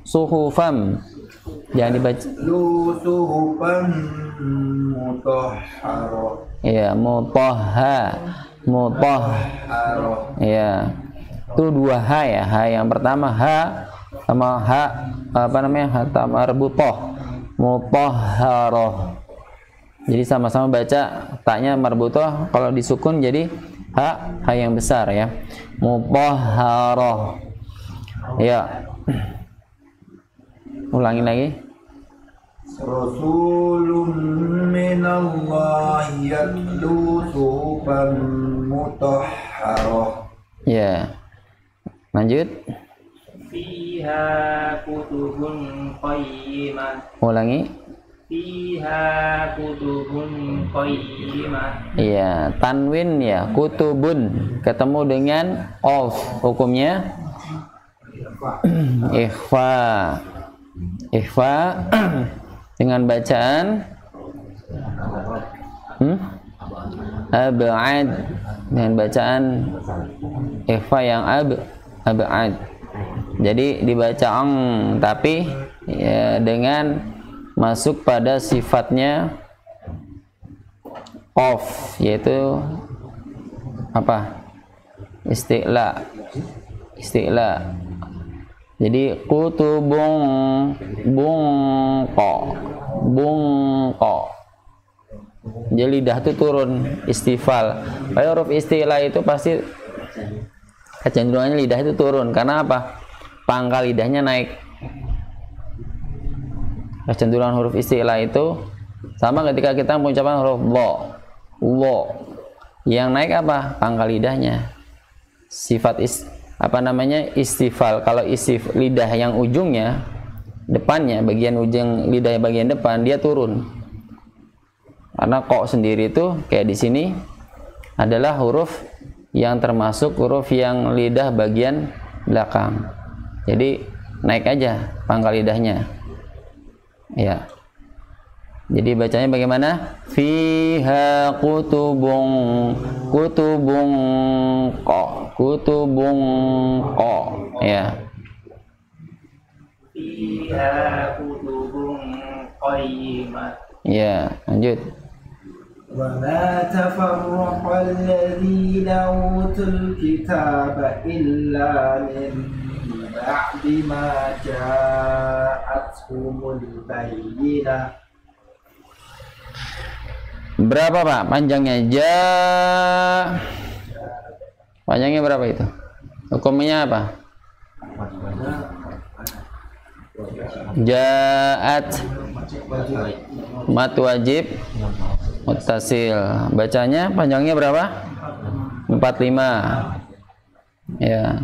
suhufan. Jangan dibaca. Suhufan mutahharah. Ya, mutahharah. Ya. Itu dua ha ya. Ha yang pertama ha sama ha apa namanya? Ha marbutah. Mutahharah. Jadi sama-sama baca taknya marbutah, kalau disukun jadi ha yang besar ya. Mutahharah. Ya. Ulangi lagi. Rasulun minallahi yatlu suhufan mutahharah. Ya. Lanjut. Fiha kutubun qayyimah. Ulangi. Fiha kutubun qayyimah. Iya, tanwin ya, kutubun ketemu dengan of, hukumnya ikhfa. Ikhfa dengan bacaan ab'ad, dengan bacaan ikhfa yang ab'ad. Jadi dibaca ang, tapi ya, dengan masuk pada sifatnya of, yaitu apa? Isti'la. Jadi kutubung bungko. Jadi lidah itu turun, istifal. Kalau huruf isti'la itu pasti kecenderungannya lidah itu turun. Karena apa? Pangkal lidahnya naik. Kecenderungan huruf isti'la itu sama ketika kita mengucapkan huruf lo. Yang naik apa? Pangkal lidahnya. Sifat istifal. Kalau lidah yang ujungnya depannya, bagian ujung lidah bagian depan dia turun. Karena kok sendiri itu kayak di sini adalah huruf yang termasuk huruf yang lidah bagian belakang. Jadi naik aja pangkal lidahnya. Ya. Jadi bacanya bagaimana? Fiha kutubung ko. Ya. Fiha kutubun qayyimah. Ya, lanjut. وما تفرق الذين أوتوا الكتاب إلا من بعد ما جاءتهم البينة. Berapa Pak panjangnya? Panjangnya berapa itu? Hukumnya apa? Ja'at mat wajib muttasil. Bacanya panjangnya berapa? 45. Ya,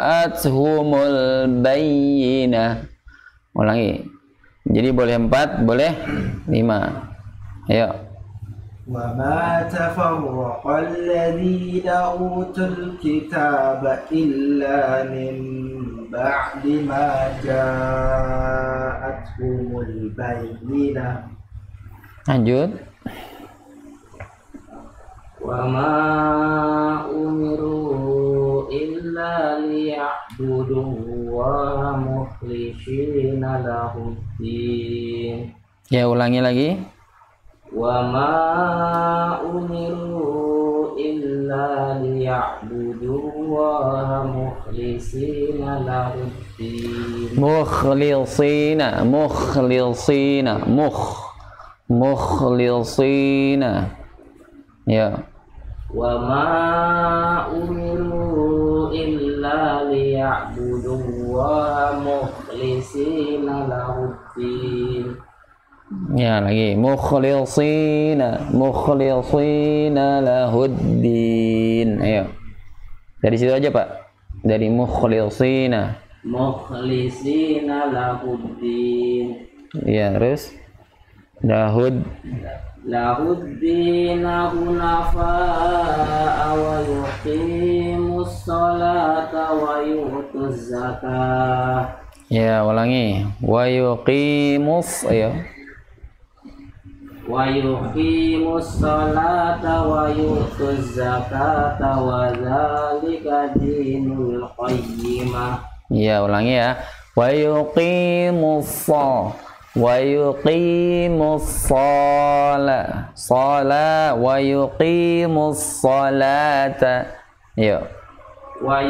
ja'athumul bayyinah. Ulangi. Jadi boleh 4, boleh 5. Ayo. وما تفرق الذين أوتوا الكتاب إلا من بعد ما جاءتهم البينة. Lanjut. وما أمروا إلا ليعبدوا الله مخلصين له الدين. Ya, ulangi lagi. وما أمروا إلا ليعبدوا الله مخلصين له الدين. Mukhlisina. Ya. وما أمروا إلا ليعبدوا الله مخلصين له الدين. Ya, lagi. Mukhlisina lahuddin. Ayo. Dari situ aja, Pak. Dari mukhlisina. Mukhlisina lahuddin. Ya, terus lahuddin hunafa'a wa yuqimus salata wa yu'tuz zakah. Ya, ulangi. Wa yuqimus, ayo. Wa yuqimus salata wa yu'tuz zakata wa dzalika dinul qayyimah. Ya, ulangi ya. Wa yuqimus sala wa yuqimus salata. Ya. Wa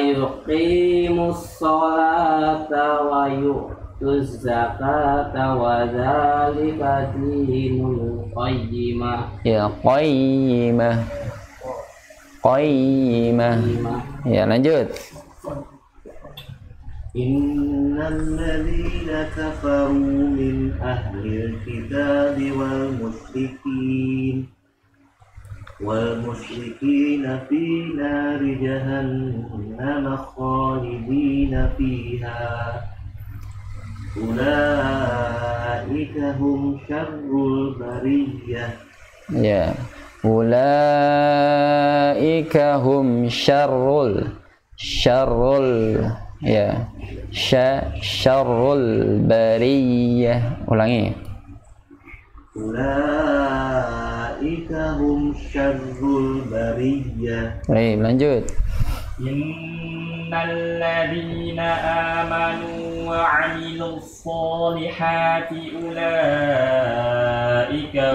yuqimus salata wa yu'tuz zakata wa dzalika dinul qayyimah. Ya, qayyimah. Ya, lanjut. Innal ladzina kafaru min ahlil kitabi wal musyrikina fi nari jahannam khalidina fiha ulaika hum syarrul bariyah. Ya, ulaika hum syarrul ya, syarrul bariyah. Ulangi. Ulaika hum syarrul bariyah. Baik, lanjut. Innal ladzina amanu wa 'amilus solihati ulaika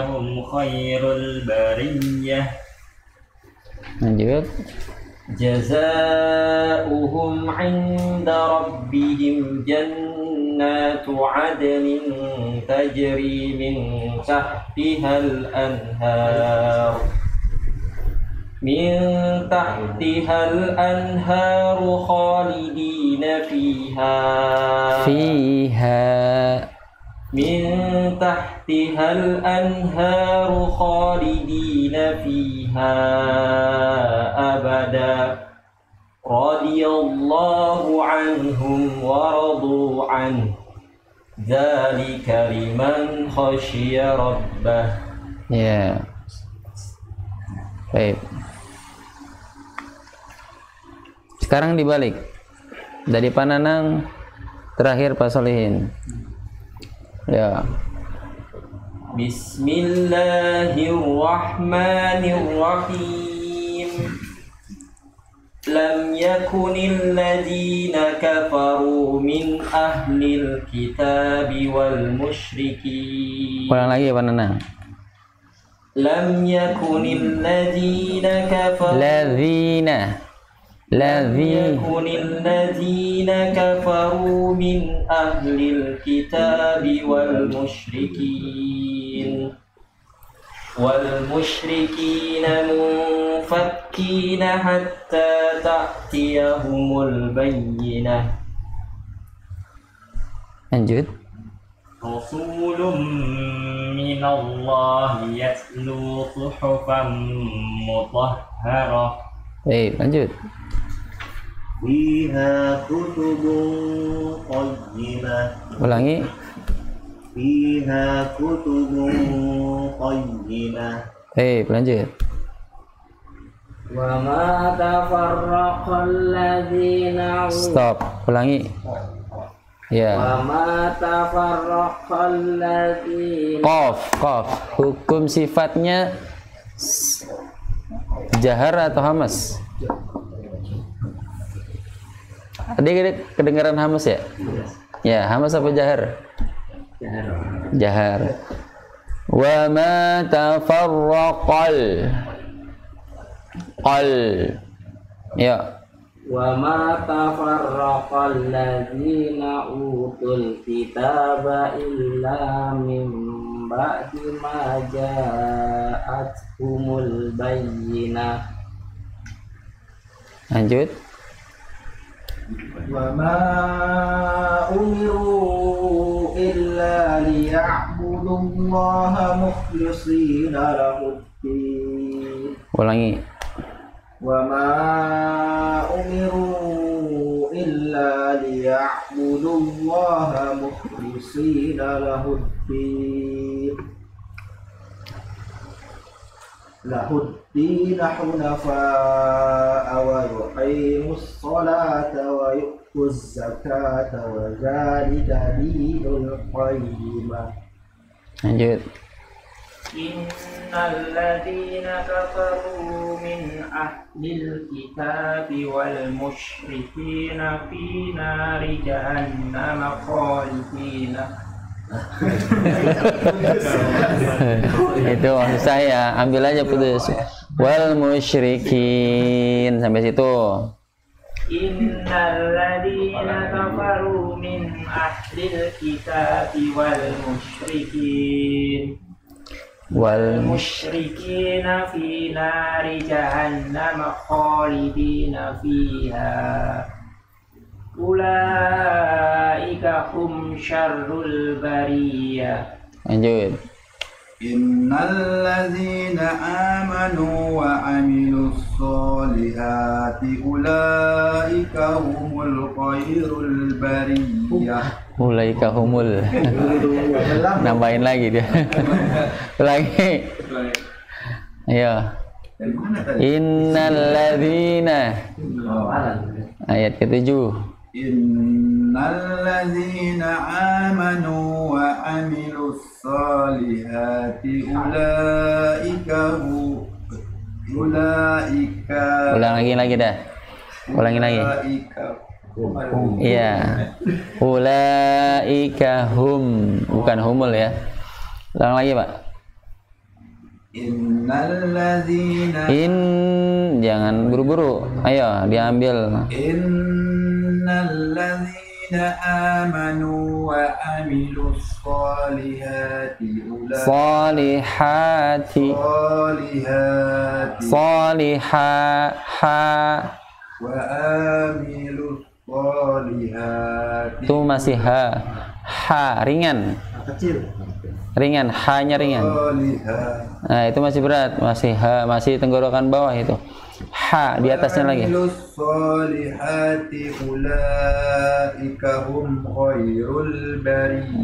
hum khairul bariyah. Lanjut. Jazaohum 'inda rabbihim jannatu 'adnin tajri min tahtihal anhar khalidina fiha min tahtihal anharu khalidina fiha abada radiyallahu anhum wa radu anhu dzalika liman khasyiya rabbah. Ya. Baik. Sekarang dibalik. Dari Pananang terakhir Pak Solihin. Ya. Bismillahirrahmanirrahim. Lam yakunil ladzina kafaru min ahlil kitabi wal musyrikin. Ulang lagi Pak Nanang. Lam yakunil ladzina kafaru لم يكن الذين كفروا من أهل الكتاب والمشركين منفكين حتى تأتيهم البينة. Lanjut. Rasulun minallahi yatlu suhufan mutahharah. Baik, lanjut. Fiha kutubun qayyimah. Ulangi. fiha kutubun qayyimah. Lanjut. Wa ma tafarraqal ladzina Stop. Ulangi. Ya. Wa ma tafarraqal ladzina Qaf. Hukum sifatnya jahar atau hamas? Tadi kedengaran hamas ya? Ya, hamas apa jahar? Jahar. Wa ma tafarraqal. Ya. Wa ma tafarraqal ladzina utul kitaba illa min ba'di ma ja'atuhumul bayyinah. Lanjut. Wa ma umiru illa liya'budullaha mukhlishina lahuddin. Ulangi. Wa ma umiru illa liya'budullaha mukhlishina lahuddin hunafa'a wa yuqimus salata wa yu'tuz zakata wa dzalika dinul qayyimah. Lanjut. Innal ladzina kafaru min ahlil kitabi wal musyrikina fi nari jahannam khalidina. Itu maksud saya, ambil aja putus. Wal musyrikin sampai situ. Innal ladzina kafaru min ahlil kitabi wal musyrikina fi nari jahannam khalidina fiha. Ulaika hum syarrul bariyah. Lanjut. Innal ladzina amanu wa amilus solihati ulaika humul khairul bariyah. Ulaika humul. Nambahin lagi dia. Ulangi. Ayo. Innal ladzina. Ayat ke-7. Innal ladzina amanu wa amilus solihati ulaika. Ulang lagi dah. Ulangi lagi. Iya. Ulaika hum, bukan humul ya. Ulang lagi, Pak. Innal ladzina jangan buru-buru. Ayo, diambil. Innal ladzina amanu wa amilus solihati wa amilus solihati. Itu masih ha ringan. Ringan, ha-nya ringan. Nah, itu masih berat, masih ha, masih tenggorokan bawah itu. Ha di atasnya lagi.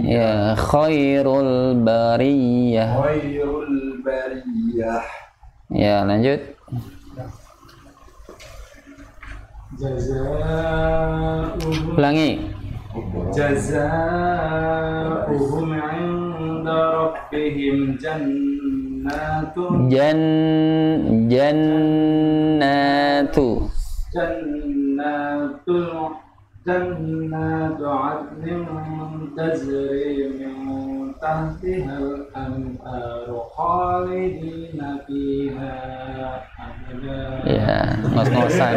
Ya, khairul bariyah. Ya, lanjut. Ulangi. Jazaa'uhum 'inda rabbihim jannatu adnin tajri min tahtiha al-anharu khalidina fiha abada. Ya, ngos-ngosan.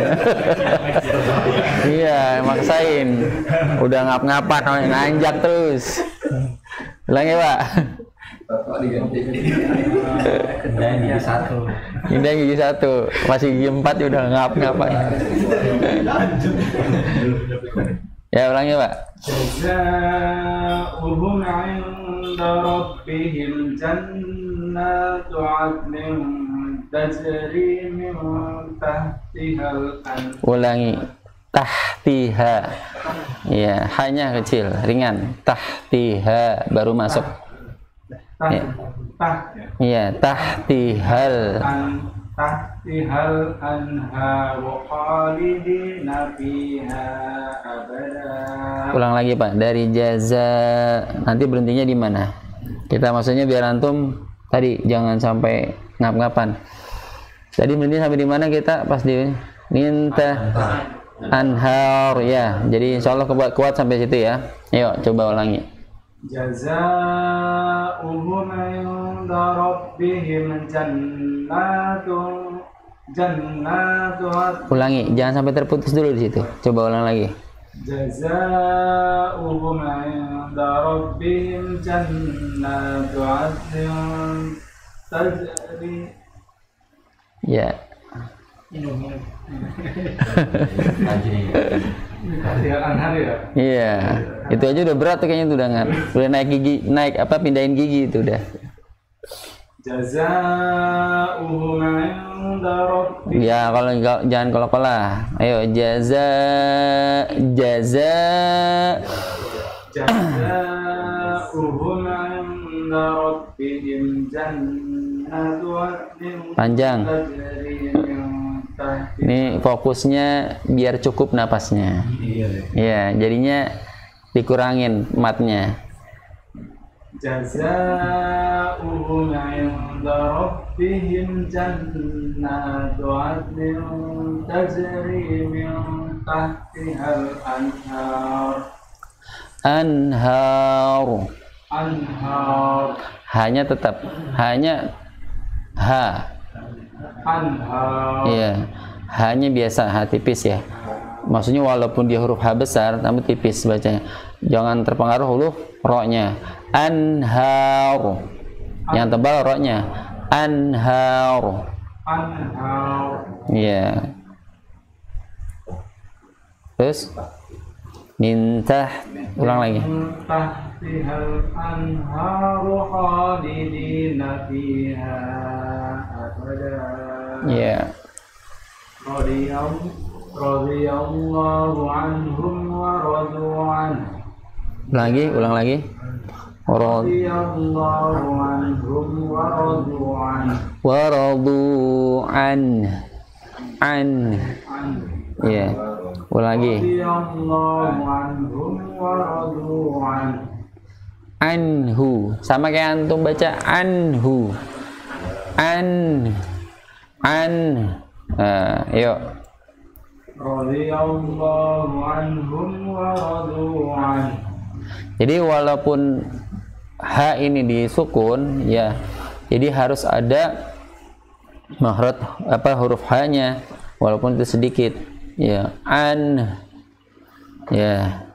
Iya, maksain. Udah ngap-ngapan, nanjak terus. Ulangi, Pak. Indah gigi 1. Masih gigi 4 udah ngap-ngapan. Ya, ulangi, Pak. Jazaa'uhum 'inda rabbihim jannatu 'adnin tajri min tahtiha al-anhar. Ulangi. tahtiha. Ya, hanya kecil, ringan. Tahtiha baru masuk. Iya, tahtihal. Tahtihal anharu khalidina fiha abada. Ulang lagi Pak, dari jaza. Nanti berhentinya di mana? Kita maksudnya biar antum tadi jangan sampai ngap-ngapan. Tadi berhenti sampai di mana kita pas di minta anhar ya. Jadi insyaallah kuat sampai situ ya. Ayo coba ulangi. Jazaa'uhum 'inda rabbihim jannatu. Ulangi, jangan sampai terputus dulu di situ. Coba ulang lagi. Jazaa'uhum 'inda rabbihim jannatu 'adnin tajri. Ya. Iya, itu aja udah berat tuh kayaknya tuh udah naik gigi, pindahin gigi itu udah. Jazaa'uhum 'inda rabbihim. Ya, kalau jangan kolah. Ayo jazaa'uhum 'inda rabbihim jannatu 'adnin. Panjang. Ini fokusnya biar cukup napasnya. Iya, jadinya dikurangin matnya. Jazaa'uhum 'inda rabbihim jannatu 'adnin tajri min tahtihal anhar. Anhar. Hanya tetap ha. Anhar. Iya, hanya biasa ha tipis ya. Maksudnya walaupun dia huruf H besar, namun tipis bacanya. Jangan terpengaruh huruf ro-nya. Anhar. Yang tebal ro-nya. Anhar. Iya. Terus minta ulang lagi. Tahtihal anharu khalidina fiha abada. Iya. Radiyallahu anhum wa radu anhu. Ulang lagi. Radiyallahu anhum wa radu anhu. Wa radu an. Iya. Ulang lagi. Radiyallahu anhum wa radu anhu. Anhu. Sama kayak antum baca anhu. Yuk. Radiyallahu anhum wa radu anhu. Jadi walaupun H ini disukun ya, jadi harus ada makhraj huruf H-nya walaupun itu sedikit ya. Anhu kayak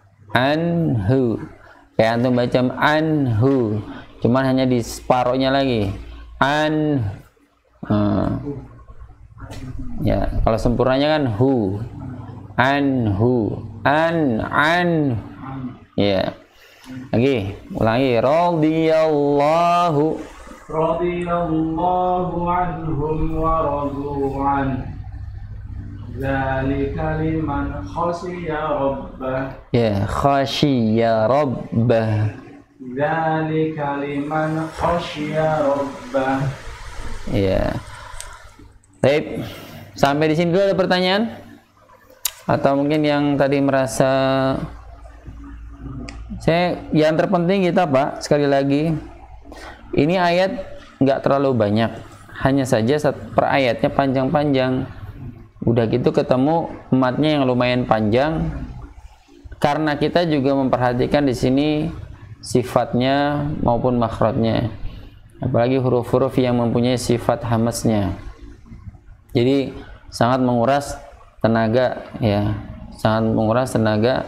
antum baca anhu, cuman hanya di separohnya lagi ya. Kalau sempurnanya kan hu, anhu, ya. Lagi, ulangi. Radiyallahu anhum wa radu anhu. Dzalika liman khashiya rabbah. Ya, khashiya rabbah. Dzalika liman khashiya rabbah. Ya. Baik. Sampai di sini dulu ada pertanyaan? Atau mungkin yang tadi merasa yang terpenting kita Pak, sekali lagi ini ayat nggak terlalu banyak, hanya saja per ayatnya panjang-panjang. Udah gitu ketemu matnya yang lumayan panjang, karena kita juga memperhatikan di sini sifatnya maupun makhrajnya, apalagi huruf-huruf yang mempunyai sifat hamasnya. Jadi sangat menguras tenaga ya, sangat menguras tenaga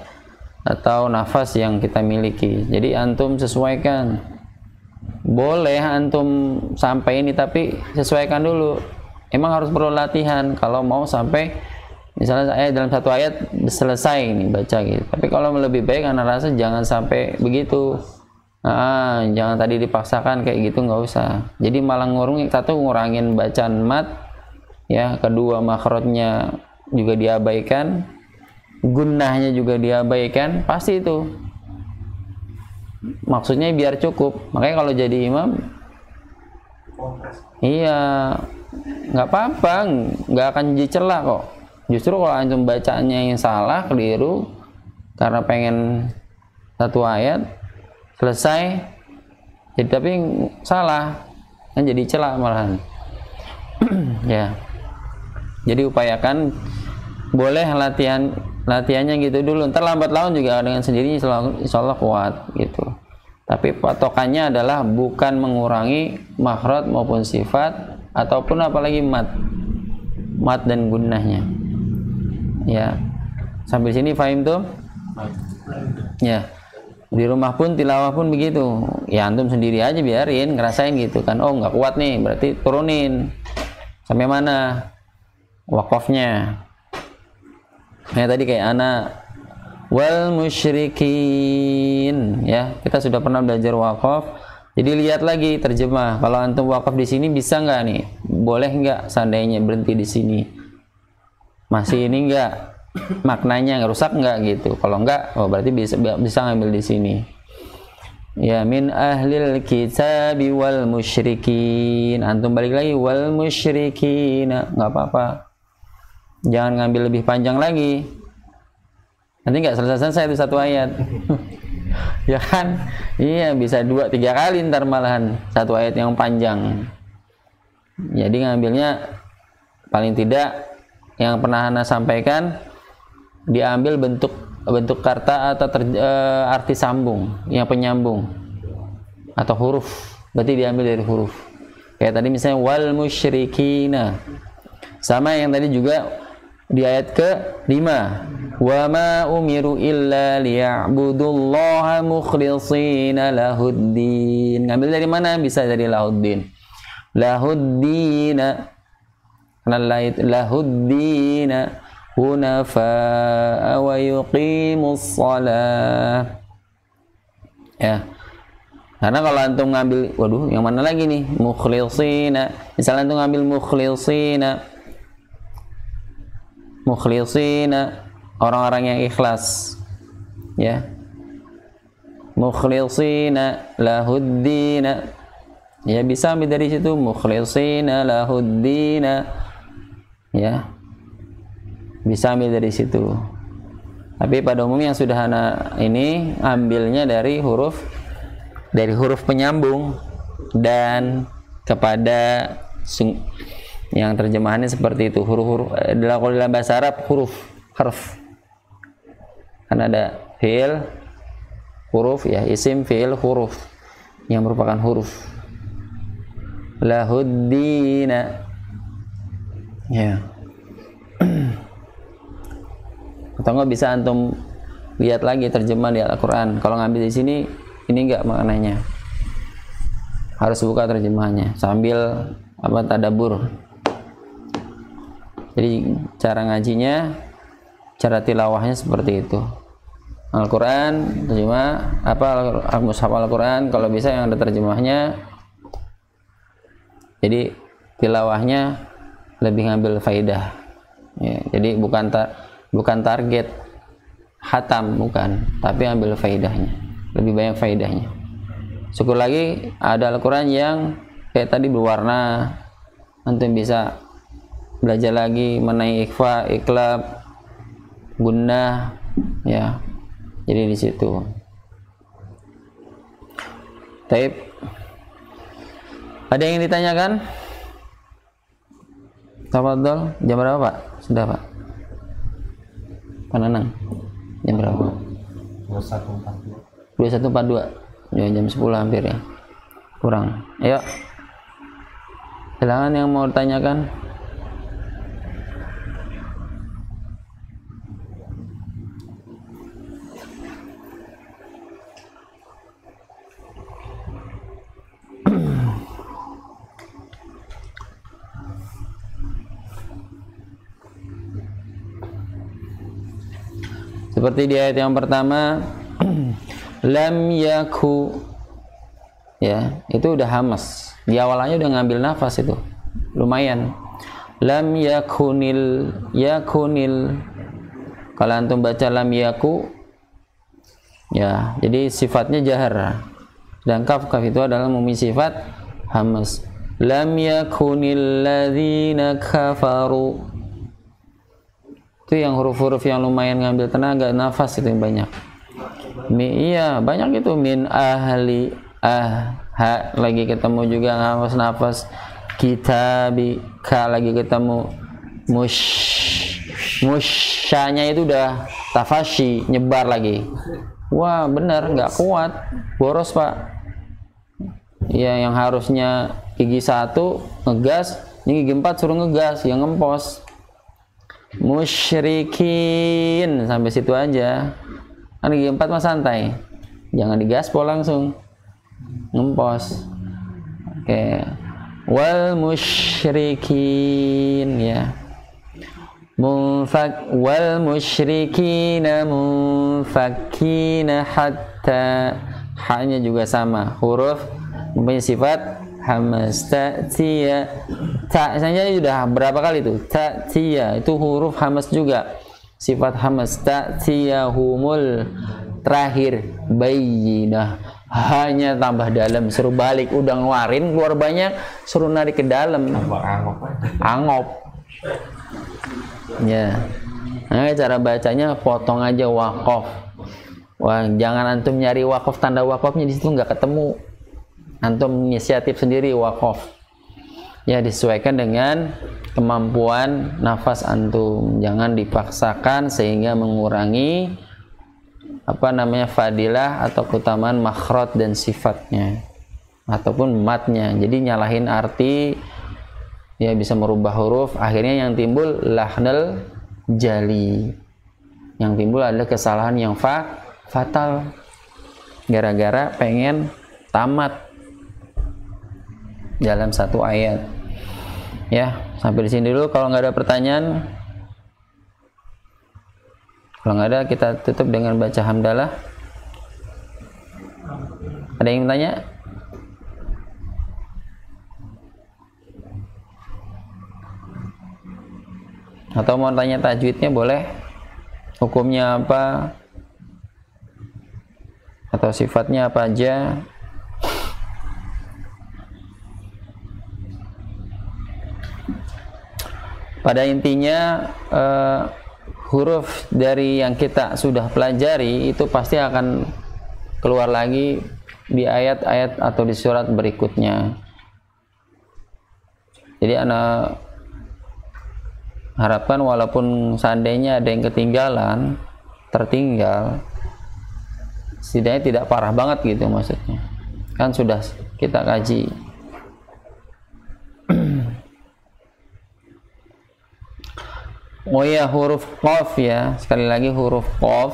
atau nafas yang kita miliki. Jadi antum sesuaikan. Boleh antum sampai ini, tapi sesuaikan dulu. Emang harus perlu latihan kalau mau sampai misalnya saya dalam satu ayat selesai ini baca gitu. Tapi kalau lebih baik anak rasa jangan sampai begitu. Jangan tadi dipaksakan kayak gitu, nggak usah. Jadi malah ngurangin bacaan mat ya, kedua makhrajnya juga diabaikan. gunnahnya juga diabaikan, pasti itu maksudnya biar cukup. Makanya kalau jadi imam, iya, nggak apa-apa, nggak akan dicela kok. Justru kalau antum bacanya yang salah, keliru, karena pengen satu ayat selesai, jadi tapi salah, kan jadi celah malahan. Ya, jadi upayakan, boleh latihannya gitu dulu. Ntar lambat laun juga dengan sendirinya insya Allah kuat gitu. Tapi patokannya adalah bukan mengurangi makhraj maupun sifat ataupun apalagi mat dan gunnahnya. Ya, sampai sini fahim tuh? Ya, di rumah pun tilawah pun begitu. Ya antum sendiri aja biarin, ngerasain gitu kan. Oh nggak kuat nih, berarti turunin. Sampai mana wakafnya? Nah tadi kayak anak wal musyrikin, ya kita sudah pernah belajar wakaf. Jadi lihat lagi terjemah. Kalau antum wakaf di sini bisa nggak nih? Boleh nggak seandainya berhenti di sini? Masih ini nggak? Maknanya nggak rusak nggak gitu? Kalau nggak, oh berarti bisa ngambil di sini. Ya min ahlil kitabi wal musyrikin. Antum balik lagi wal musyrikin, nggak apa-apa. Jangan ngambil lebih panjang lagi. Nanti nggak selesai itu satu ayat. Ya kan? Iya, bisa 2-3 kali ntar malahan satu ayat yang panjang. Jadi ngambilnya paling tidak yang pernah Ana sampaikan, diambil bentuk kata atau arti sambung, yang penyambung atau huruf. Berarti diambil dari huruf. Kayak tadi misalnya wal musyrikina. Sama yang tadi juga di ayat ke-5. Wa ma umiru illa liya'budullaha mukhlishina lahuddin. Ngambil dari mana? Bisa dari lahuddin. Lahuddina. Lahuddina hunafa'a wa yuqimus shalah. Ya. Karena kalau antum ngambil, waduh, yang mana lagi nih? Mukhlishina. Misalnya antum ngambil mukhlishina, orang-orang yang ikhlas. Ya. Mukhlishina lahuddina. Ya bisa ambil dari situ mukhlishina lahuddina. Ya. Bisa ambil dari situ. Tapi pada umumnya yang sudah Ana ini ambilnya dari huruf penyambung dan kepada yang terjemahannya seperti itu, huruf-huruf. Kalau dalam bahasa Arab harf. Kan ada fi'il huruf, ya isim fi'il huruf yang merupakan huruf. Lahuddina. Ya. Atau nggak bisa antum lihat lagi terjemah di Al-Quran. Kalau ngambil di sini, ini enggak maknanya. Harus buka terjemahnya sambil tadabbur. Jadi cara ngajinya, cara tilawahnya seperti itu. Al-Quran terjemah mushaf Al-Quran kalau bisa yang ada terjemahnya. Jadi tilawahnya lebih ngambil faidah. Ya, jadi bukan target khatam, bukan, tapi ambil faidahnya, lebih banyak faidahnya. Syukur lagi ada Al-Quran yang kayak tadi berwarna, antum bisa belajar lagi mengenai ikhfa, iklab, gunnah, ya. Jadi di situ. Taib. Ada yang ditanyakan? Tafadhol. Jam berapa, Pak? Sudah, Pak? Pananang. Jam berapa? 21.42. Ya, jam 10 hampir ya. Kurang. Ayo. Silakan yang mau ditanyakan. Seperti di ayat yang pertama, lam yaku, ya itu udah hamas. Di awalnya udah ngambil nafas itu, lumayan. Lam yakunil, Kalau antum baca lam yaku, ya, jadi sifatnya jahar. Dan kaf itu adalah mempunyai sifat hamz. Lam yakunil ladzina kafaru. Itu yang huruf-huruf yang lumayan ngambil tenaga, nafas itu yang banyak. Iya, banyak itu min ahli ha lagi ketemu juga nafas-nafas. Kitabi ka lagi ketemu musyanya itu udah tafashi, nyebar lagi. Wah, bener, nggak kuat, boros pak. Ya, yang harusnya gigi 1 ngegas, ini gigi 4 suruh ngegas, yang ngempos. Musyrikin, sampai situ aja. Kan gigi 4 mah santai, jangan digaspol langsung, ngempos. Oke. Wal musyrikin, ya. Wal musyrikina munfakina hatta, hanya juga sama, huruf mempunyai sifat hamz. Ta'tiya, ta saja sudah berapa kali itu? Ta'tiya itu huruf hamz juga, sifat hamz. Ta'tiyahumul, terakhir bayyinah, hanya tambah dalam, suruh balik, udah ngeluarin keluar banyak, suruh narik ke dalam, angop. Ya, nah, cara bacanya potong aja waqaf. Wah, jangan antum nyari waqaf, tanda waqafnya di situ nggak ketemu. Antum inisiatif sendiri waqaf. Ya, disesuaikan dengan kemampuan nafas antum. Jangan dipaksakan sehingga mengurangi fadilah atau keutamaan makhraj dan sifatnya ataupun matnya. Jadi nyalahin arti, ya bisa merubah huruf, akhirnya yang timbul lahnal jali, yang timbul adalah kesalahan yang fatal gara-gara pengen tamat dalam satu ayat. Ya, sampai di sini dulu. Kalau nggak ada pertanyaan, kalau nggak ada, kita tutup dengan baca hamdalah. Ada yang bertanya? Atau mau tanya tajwidnya boleh, hukumnya apa, atau sifatnya apa aja. Pada intinya huruf dari yang kita sudah pelajari itu pasti akan keluar lagi di ayat-ayat atau di surat berikutnya. Jadi anak harapkan walaupun seandainya ada yang tertinggal, setidaknya tidak parah banget gitu maksudnya. Kan sudah kita kaji. Oh ya, huruf qaf ya. Sekali lagi huruf qaf,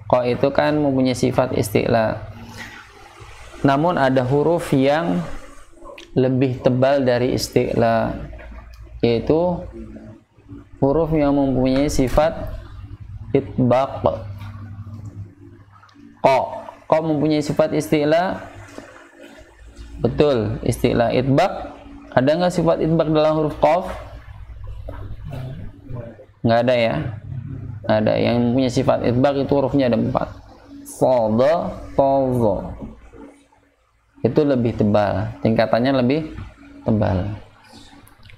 qa itu kan mempunyai sifat isti'la. Namun ada huruf yang lebih tebal dari isti'la, yaitu huruf yang mempunyai sifat itbaq. Qa mempunyai sifat isti'la, betul, isti'la. Itbaq, ada nggak sifat itbaq dalam huruf qaf? Nggak ada ya. Ada yang mempunyai sifat itbaq, itu hurufnya ada 4. Sada, taza, itu lebih tebal, tingkatannya lebih tebal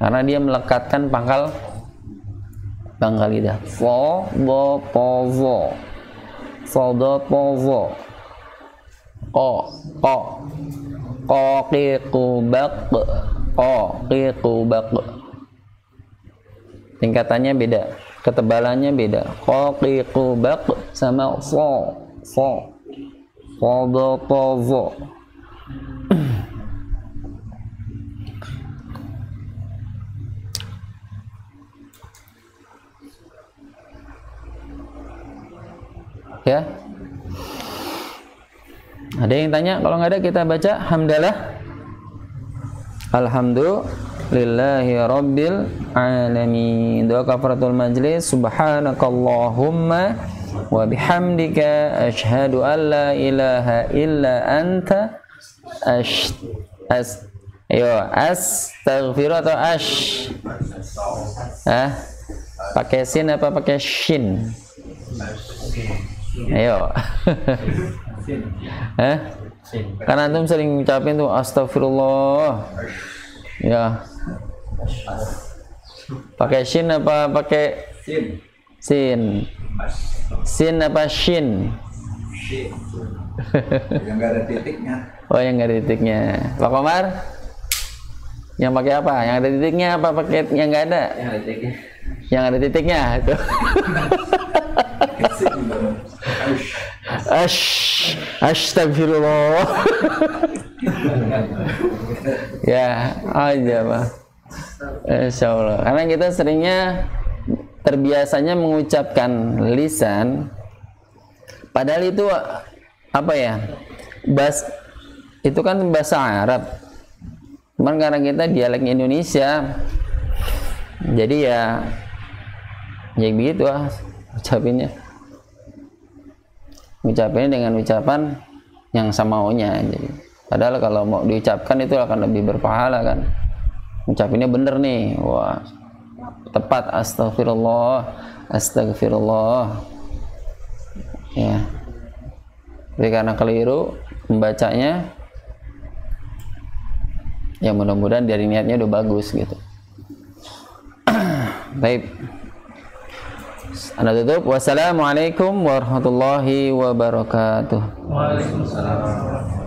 karena dia melekatkan pangkal lidah. Sada, taza, sada, taza, qiqubaq, tingkatannya beda, ketebalannya beda. Qiqubaq sama sada, taza. Ya, ada yang tanya? Kalau nggak ada, kita baca hamdalah. Alhamdulillahi rabbil alamin. Doa kafaratul majlis. Subhanakallahumma wa bihamdika asyhadu an la ilaha illa anta astaghfiru atau Pakai sin apa pakai shin? Ayo. Kan antum sering ucapin tuh astagfirullah. Ya. Pakai shin apa pakai sin? Sin apa shin? Yang nggak ada titiknya. Oh, yang nggak ada titiknya. Pak Komar? Yang pakai apa? Yang ada titiknya apa pakai yang nggak ada? Yang ada titiknya. Yang ada titiknya itu. Astagfirullah. Ya, aja Pak. Insyaallah. Karena kita seringnya terbiasanya mengucapkan lisan, padahal itu apa ya? Itu kan bahasa Arab. Cuman karena kita dialek Indonesia, jadi ya begitu ucapinnya. Ucapinnya dengan ucapan yang samaunya. Jadi, padahal kalau mau diucapkan itu akan lebih berpahala kan. Ucapinnya bener nih, wah tepat, astagfirullah, astagfirullah. Ya. Tapi karena keliru membacanya, ya mudah-mudahan dari niatnya udah bagus gitu. Baik. Anda tutup. Wassalamualaikum warahmatullahi wabarakatuh. Waalaikumsalam.